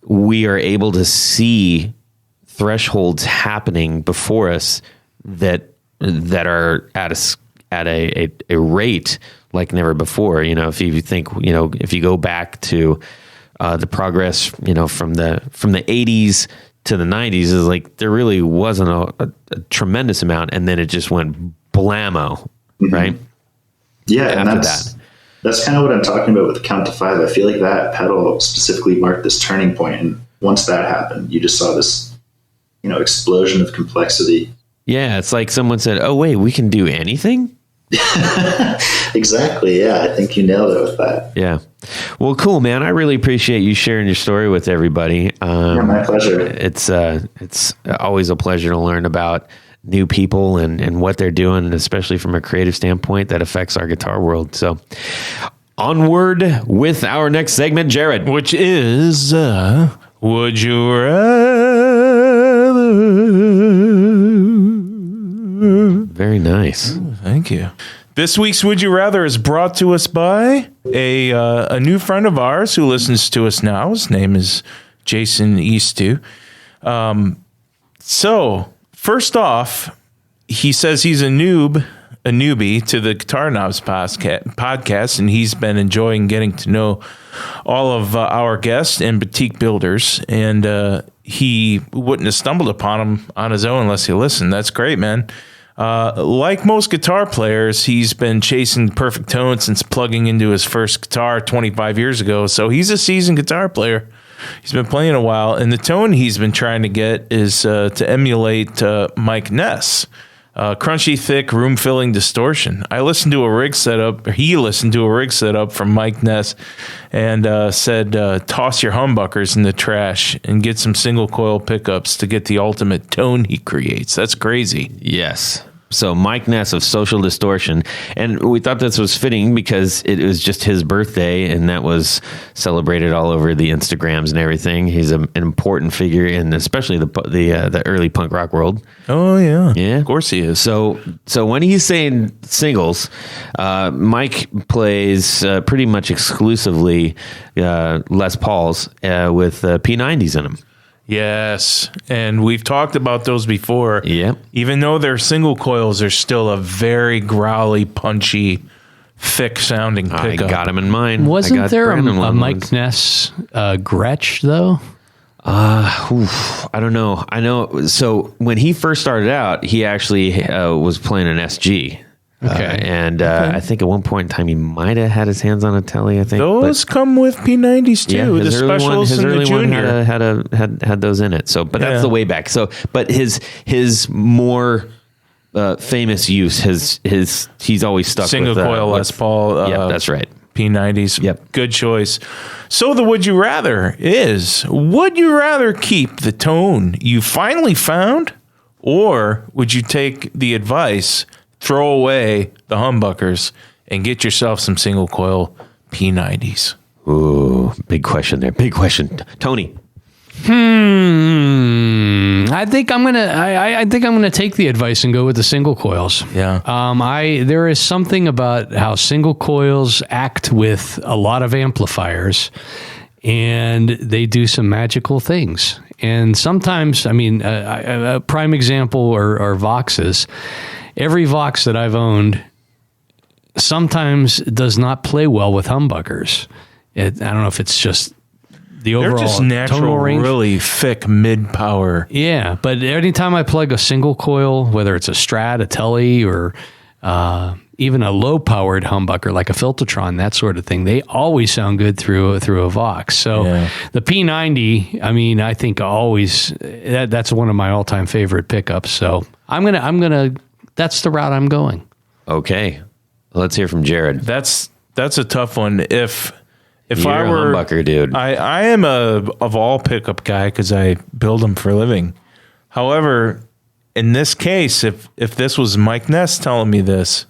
[SPEAKER 1] we are able to see thresholds happening before us that are at a rate like never before. If you think, if you go back to the progress, from the 80s to the 90s, is like there really wasn't a tremendous amount, and then it just went blammo, mm-hmm. right?
[SPEAKER 4] Yeah, and that's kind of what I'm talking about with the Count to Five. I feel like that pedal specifically marked this turning point, and once that happened, you just saw this, explosion of complexity.
[SPEAKER 1] Yeah, it's like someone said, "Oh wait, we can do anything."
[SPEAKER 4] Exactly. Yeah, I think you nailed it with that.
[SPEAKER 1] Yeah. Well, cool, man. I really appreciate you sharing your story with everybody.
[SPEAKER 4] Yeah, my pleasure.
[SPEAKER 1] It's always a pleasure to learn about new people and what they're doing, and especially from a creative standpoint that affects our guitar world. So onward with our next segment, Jared,
[SPEAKER 3] which is Would You Rather?
[SPEAKER 1] Very nice.
[SPEAKER 3] Ooh, thank you. This week's Would You Rather is brought to us by a new friend of ours who listens to us now. His name is Jason Eastu. So first off, he says he's a newbie to the Guitar Knobs podcast, and he's been enjoying getting to know all of our guests and boutique builders, and he wouldn't have stumbled upon them on his own unless he listened. That's great, man. Like most guitar players, he's been chasing the perfect tone since plugging into his first guitar 25 years ago. So he's a seasoned guitar player. He's been playing a while, and the tone he's been trying to get is to emulate Mike Ness. Crunchy, thick, room-filling distortion. He listened to a rig setup from Mike Ness and said, toss your humbuckers in the trash and get some single coil pickups to get the ultimate tone he creates. That's crazy.
[SPEAKER 1] Yes. So Mike Ness of Social Distortion. And we thought this was fitting because it was just his birthday, and that was celebrated all over the Instagrams and everything. He's an important figure in especially the early punk rock world.
[SPEAKER 3] Oh, yeah.
[SPEAKER 1] Yeah.
[SPEAKER 3] Of course he is.
[SPEAKER 1] So when he's saying singles, Mike plays pretty much exclusively Les Pauls with P90s in them.
[SPEAKER 3] Yes, and we've talked about those before.
[SPEAKER 1] Yeah.
[SPEAKER 3] Even though they're single coils, they're still a very growly, punchy, thick-sounding
[SPEAKER 1] I
[SPEAKER 3] pickup.
[SPEAKER 1] got him in mind.
[SPEAKER 2] Wasn't there a
[SPEAKER 1] Brandon
[SPEAKER 2] Mike
[SPEAKER 1] ones.
[SPEAKER 2] Ness Gretsch, though?
[SPEAKER 1] I don't know. I know. So when he first started out, he actually was playing an SG.
[SPEAKER 2] Okay.
[SPEAKER 1] I think at one point in time he might have had his hands on a Telly. I think
[SPEAKER 3] Those come with P90s too. The
[SPEAKER 1] his early
[SPEAKER 3] specials
[SPEAKER 1] his
[SPEAKER 3] and the
[SPEAKER 1] early one
[SPEAKER 3] junior.
[SPEAKER 1] had those in it. So, but that's
[SPEAKER 3] Yeah.
[SPEAKER 1] the way back. So, but his more famous use he's always stuck
[SPEAKER 3] Single
[SPEAKER 1] with
[SPEAKER 3] coil Les Paul.
[SPEAKER 1] Yeah, that's right.
[SPEAKER 3] P90s.
[SPEAKER 1] Yep.
[SPEAKER 3] Good choice. So the would you rather is, would you rather keep the tone you finally found, or would you take the advice, throw away the humbuckers, and get yourself some single coil P90s?
[SPEAKER 1] Ooh, big question there. Big question. Tony.
[SPEAKER 2] I think I'm gonna take the advice and go with the single coils.
[SPEAKER 3] Yeah.
[SPEAKER 2] There is something about how single coils act with a lot of amplifiers, and they do some magical things. And sometimes, a prime example are Voxes. Every Vox that I've owned sometimes does not play well with humbuckers. I don't know if it's just the overall
[SPEAKER 3] They're just
[SPEAKER 2] tonal
[SPEAKER 3] natural,
[SPEAKER 2] range.
[SPEAKER 3] really thick mid-power.
[SPEAKER 2] Yeah, but anytime I plug a single coil, whether it's a Strat, a Telly, or even a low-powered humbucker like a Filtertron, that sort of thing, they always sound good through a Vox. So
[SPEAKER 3] Yeah.
[SPEAKER 2] the P90, I think always that's one of my all-time favorite pickups. So I'm gonna that's the route I'm going.
[SPEAKER 1] Okay. Let's hear from Jared.
[SPEAKER 3] That's a tough one. If
[SPEAKER 1] You're
[SPEAKER 3] I
[SPEAKER 1] a
[SPEAKER 3] were
[SPEAKER 1] humbucker, dude.
[SPEAKER 3] I am a of all pickup guy because I build them for a living. However, in this case, if this was Mike Ness telling me this,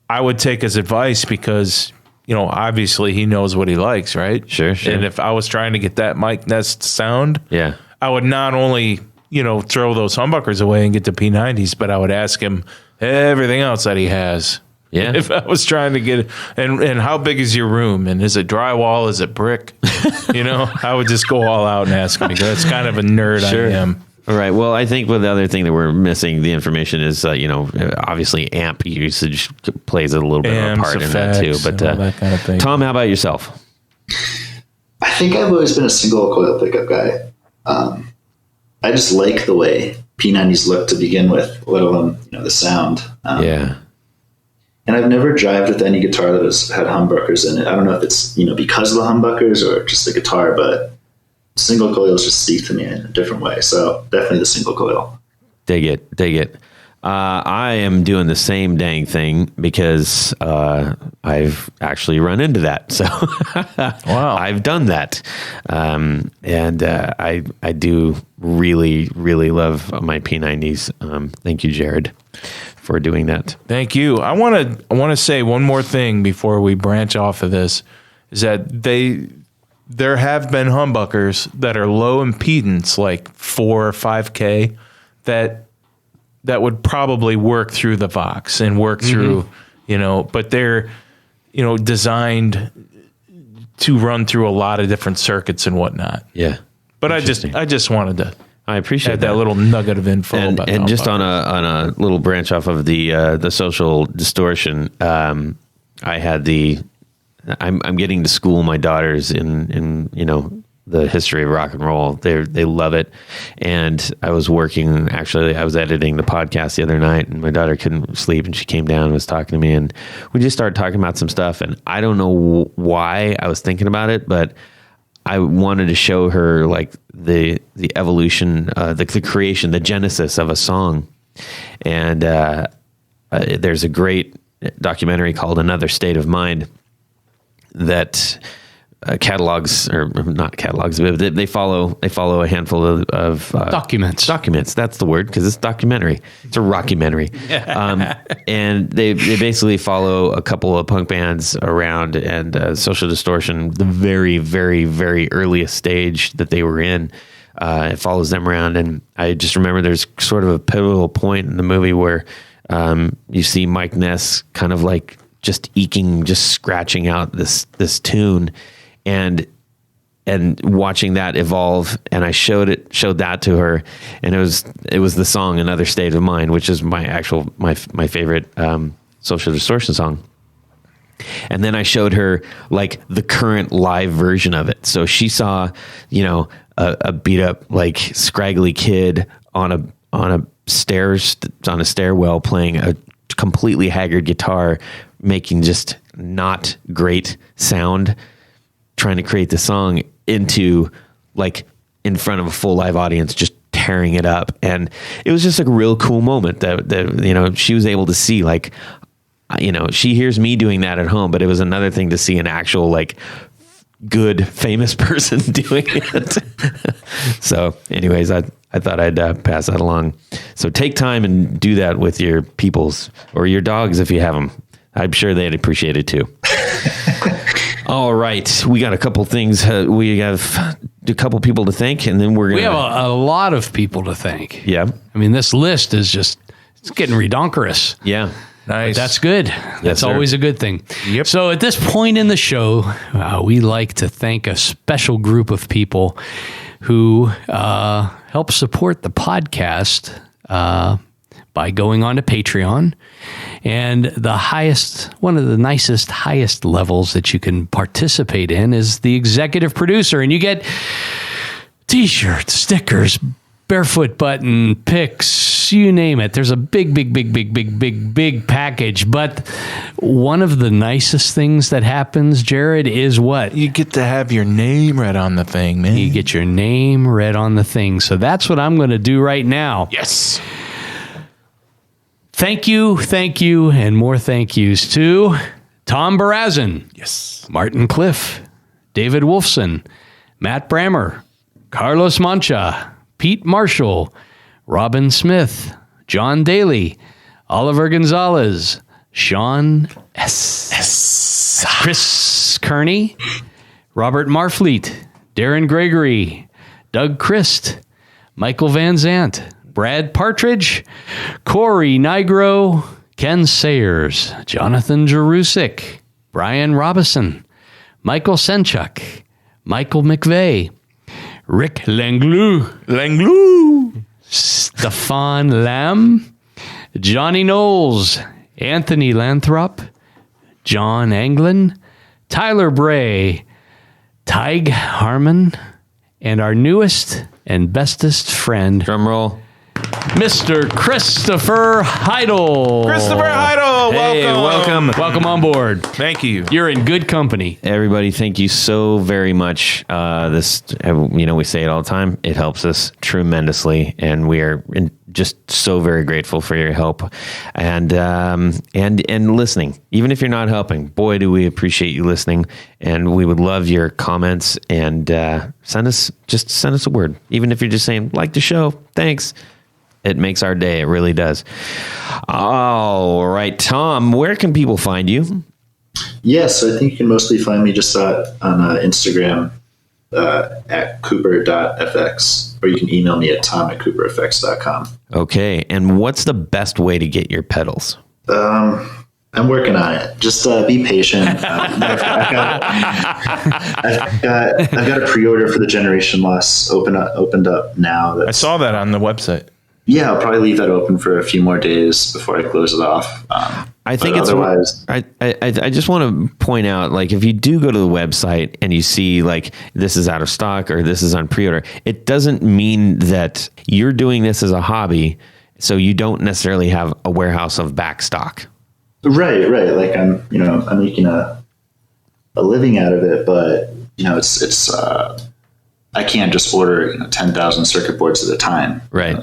[SPEAKER 3] I would take his advice because, obviously he knows what he likes, right?
[SPEAKER 1] Sure.
[SPEAKER 3] And if I was trying to get that Mike Ness sound,
[SPEAKER 1] Yeah.
[SPEAKER 3] I would not only, throw those humbuckers away and get the P90s, but I would ask him everything else that he has.
[SPEAKER 1] Yeah.
[SPEAKER 3] If I was trying to get it, and how big is your room? And is it drywall? Is it brick? I would just go all out and ask him because that's kind of a nerd
[SPEAKER 1] Sure.
[SPEAKER 3] I am.
[SPEAKER 1] All right. Well, I think the other thing that we're missing the information is, obviously amp usage plays a little bit of a
[SPEAKER 3] Amps,
[SPEAKER 1] part in that too.
[SPEAKER 3] effects,
[SPEAKER 1] But
[SPEAKER 3] and all that kind of thing.
[SPEAKER 1] Tom, how about yourself?
[SPEAKER 4] I think I've always been a single coil pickup guy. I just like the way P90s look to begin with, let alone the sound.
[SPEAKER 1] Yeah.
[SPEAKER 4] And I've never drived with any guitar that has had humbuckers in it. I don't know if it's because of the humbuckers or just the guitar, but single coils just speak to me in a different way. So definitely the single coil.
[SPEAKER 1] Dig it. I am doing the same dang thing because I've actually run into that. So
[SPEAKER 3] Wow.
[SPEAKER 1] I've done that. I do really, really love my P90s. Thank you, Jared, for doing that.
[SPEAKER 3] Thank you. I want to say one more thing before we branch off of this, is that there have been humbuckers that are low impedance, like 4 or 5K, that would probably work through the Vox and work through, but they're, designed to run through a lot of different circuits and whatnot.
[SPEAKER 1] Yeah.
[SPEAKER 3] But I just wanted to
[SPEAKER 1] I appreciate
[SPEAKER 3] add that little nugget of info about
[SPEAKER 1] and just
[SPEAKER 3] humbuckers.
[SPEAKER 1] on a little branch off of the Social Distortion, I had I'm getting to school my daughters in the history of rock and roll. They love it. And I was editing the podcast the other night, and my daughter couldn't sleep, and she came down and was talking to me, and we just started talking about some stuff, and I don't know why I was thinking about it, but I wanted to show her like the evolution, the creation, the genesis of a song. And there's a great documentary called Another State of Mind that catalogs, or not catalogs, but they follow a handful of
[SPEAKER 2] Documents.
[SPEAKER 1] Documents. That's the word, because it's documentary. It's a rockumentary. And they basically follow a couple of punk bands around, and Social Distortion, the very, very, very earliest stage that they were in. It follows them around, and I just remember there's sort of a pivotal point in the movie where you see Mike Ness kind of like just scratching out this tune, and watching that evolve. And I showed that to her, and it was the song "Another State of Mind," which is my favorite Social Distortion song. And then I showed her like the current live version of it. So she saw, a beat up, like scraggly kid on a stairwell playing a completely haggard guitar, making just not great sound, trying to create the song, into like in front of a full live audience, just tearing it up. And it was just like a real cool moment that she was able to see, like, she hears me doing that at home, but it was another thing to see an actual like good famous person doing it. So anyways, I thought I'd pass that along. So take time and do that with your peoples or your dogs if you have them. I'm sure they'd appreciate it too. All right, we got a couple things. We have a couple people to thank, and then we have
[SPEAKER 2] a lot of people to thank.
[SPEAKER 1] Yeah,
[SPEAKER 2] I mean, this list is it's getting redonkulous.
[SPEAKER 1] Yeah.
[SPEAKER 2] But
[SPEAKER 3] Nice.
[SPEAKER 2] that's good. That's always a good thing.
[SPEAKER 3] Yep.
[SPEAKER 2] So at this point in the show, we like to thank a special group of people who help support the podcast by going on to Patreon. And one of the nicest, highest levels that you can participate in is the executive producer. And you get T-shirts, stickers, barefoot button, picks, you name it. There's a big package. But one of the nicest things that happens, Jared, is what?
[SPEAKER 3] You get to have your name read on the thing, man.
[SPEAKER 2] You get your name read on the thing. So that's what I'm going to do right now.
[SPEAKER 3] Yes.
[SPEAKER 2] Thank you, and more thank yous to Tom Barazin.
[SPEAKER 3] Yes.
[SPEAKER 2] Martin Cliff, David Wolfson, Matt Brammer, Carlos Mancha, Pete Marshall, Robin Smith, John Daly, Oliver Gonzalez, Sean S. Chris Kearney, Robert Marfleet, Darren Gregory, Doug Christ, Michael Van Zant, Brad Partridge, Corey Nigro, Ken Sayers, Jonathan Jerusik, Brian Robison, Michael Senchuk, Michael McVeigh, Rick Langlu, Stefan Lamb, Johnny Knowles, Anthony Lathrop, John Anglin, Tyler Bray, Tig Harmon, and our newest and bestest friend,
[SPEAKER 1] drum roll,
[SPEAKER 2] Mr. Christopher Heidel.
[SPEAKER 3] Christopher Heidel,
[SPEAKER 1] Hey, welcome.
[SPEAKER 2] Welcome on board.
[SPEAKER 3] Thank you.
[SPEAKER 2] You're in good company.
[SPEAKER 1] Everybody, thank you so very much. We say it all the time. It helps us tremendously, and we are just so very grateful for your help and listening. Even if you're not helping, boy, do we appreciate you listening, and we would love your comments, and send us a word. Even if you're just saying, like the show, thanks. It makes our day. It really does. All right, Tom, where can people find you?
[SPEAKER 4] Yes, I think you can mostly find me just on Instagram at cooper.fx, or you can email me at tom@cooperfx.com.
[SPEAKER 1] Okay, and what's the best way to get your pedals?
[SPEAKER 4] I'm working on it. Just be patient. I've got a pre-order for the Generation Loss opened up now.
[SPEAKER 3] I saw that on the website.
[SPEAKER 4] Yeah, I'll probably leave that open for a few more days before I close it off.
[SPEAKER 1] I think it's otherwise. I just want to point out, like, if you do go to the website and you see like this is out of stock or this is on pre-order, it doesn't mean that you're doing this as a hobby, so you don't necessarily have a warehouse of back stock.
[SPEAKER 4] Right. Like I'm making a living out of it, but it's I can't just order 10,000 circuit boards at a time.
[SPEAKER 1] Right.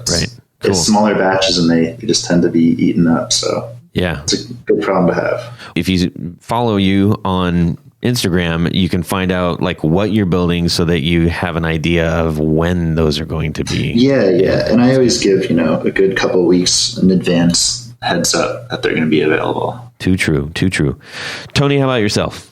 [SPEAKER 1] Cool.
[SPEAKER 4] It's smaller batches, and they just tend to be eaten up. So
[SPEAKER 1] yeah,
[SPEAKER 4] it's a good problem to have.
[SPEAKER 1] If you follow you on Instagram, you can find out like what you're building so that you have an idea of when those are going to be.
[SPEAKER 4] Yeah. And I always give, a good couple of weeks in advance heads up that they're going to be available.
[SPEAKER 1] Too true. Tony, how about yourself?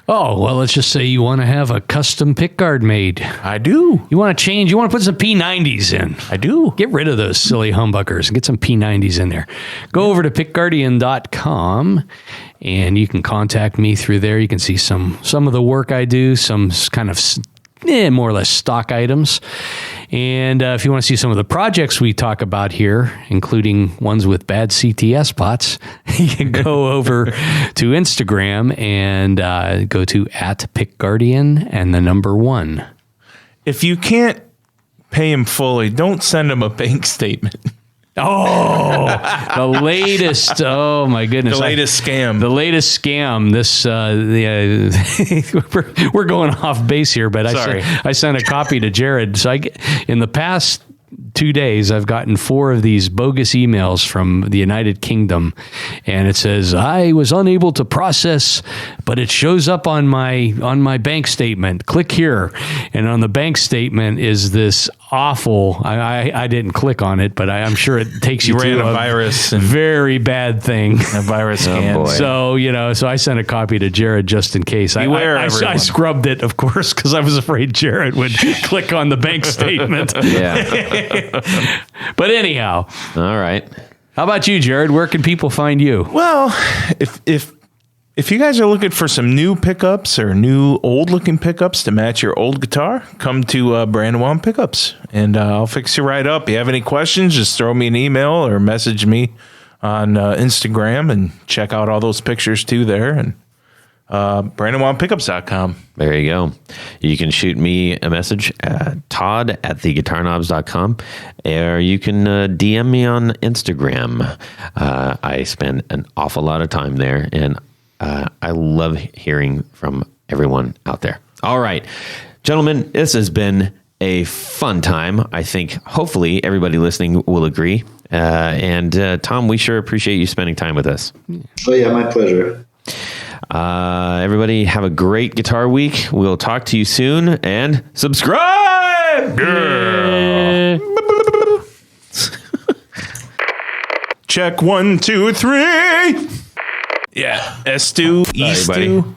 [SPEAKER 2] Oh, well, let's just say you want to have a custom pickguard made.
[SPEAKER 3] I do.
[SPEAKER 2] You want to change, you want to put some P90s in.
[SPEAKER 3] I do.
[SPEAKER 2] Get rid of those silly humbuckers and get some P90s in there. Go over to pickguardian.com and you can contact me through there. You can see some of the work I do, some kind of more or less stock items. And if you want to see some of the projects we talk about here, including ones with bad CTS pots, you can go over to Instagram and go to @pickguardian and the number 1.
[SPEAKER 3] If you can't pay him fully, don't send him a bank statement.
[SPEAKER 2] Oh, the latest! Oh my goodness,
[SPEAKER 3] The latest scam.
[SPEAKER 2] The latest scam. This we're going off base here, but
[SPEAKER 3] Sorry.
[SPEAKER 2] I sent a copy to Jared. So in the past 2 days, I've gotten 4 of these bogus emails from the United Kingdom, and it says I was unable to process, but it shows up on my bank statement. Click here, and on the bank statement is this awful. I didn't click on it, but I'm sure it takes you
[SPEAKER 3] ran
[SPEAKER 2] to
[SPEAKER 3] a virus and
[SPEAKER 2] very bad thing.
[SPEAKER 3] a virus scan.
[SPEAKER 1] boy.
[SPEAKER 2] So I sent a copy to Jared just in case.
[SPEAKER 3] Beware,
[SPEAKER 2] I
[SPEAKER 3] everyone.
[SPEAKER 2] scrubbed it, of course, because I was afraid Jared would click on the bank statement.
[SPEAKER 1] Yeah.
[SPEAKER 2] But anyhow,
[SPEAKER 1] All right.
[SPEAKER 2] how about you, Jared? Where can people find you?
[SPEAKER 3] Well, if you guys are looking for some new pickups or new old looking pickups to match your old guitar, come to Brandon Pickups and I'll fix you right up. You have any questions, just throw me an email or message me on Instagram and check out all those pictures too there. And BrandonPickups.com.
[SPEAKER 1] There you go. You can shoot me a message at Todd@theguitarknobs.com, or you can DM me on Instagram. I spend an awful lot of time there, and I love hearing from everyone out there. All right, gentlemen, this has been a fun time. I think hopefully everybody listening will agree. And Tom, we sure appreciate you spending time with us.
[SPEAKER 4] Oh, yeah, my pleasure.
[SPEAKER 1] Everybody have a great guitar week. We'll talk to you soon, and subscribe. Yeah.
[SPEAKER 3] Check 1, 2, 3. Yeah. Estu, Eastu,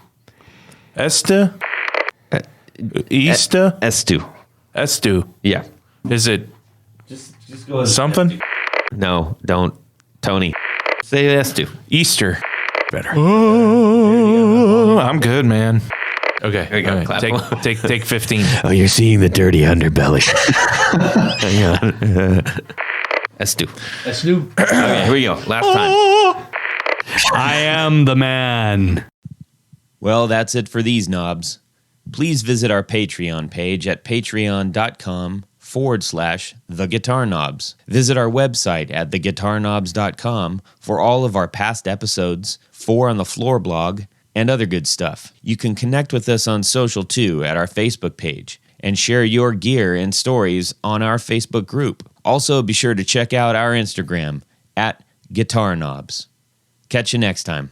[SPEAKER 3] Esta, Easta,
[SPEAKER 1] S2.
[SPEAKER 3] Estu.
[SPEAKER 1] Yeah.
[SPEAKER 3] Is it
[SPEAKER 1] Just go with
[SPEAKER 3] something?
[SPEAKER 1] No, don't. Tony. Say S2.
[SPEAKER 3] Easter. Better. Oh, I'm good, man. Okay.
[SPEAKER 1] There you go.
[SPEAKER 3] All right.
[SPEAKER 1] Clap.
[SPEAKER 3] Take 15.
[SPEAKER 1] Oh, you're seeing the dirty underbelly. Hang on. S2. Okay, here we go. Last time.
[SPEAKER 2] I am the man.
[SPEAKER 1] Well, that's it for these knobs. Please visit our Patreon page at patreon.com/theguitarknobs. Visit our website at theguitarknobs.com for all of our past episodes, 4 on the Floor blog, and other good stuff. You can connect with us on social too at our Facebook page and share your gear and stories on our Facebook group. Also, be sure to check out our Instagram at Guitar Knobs. Catch you next time.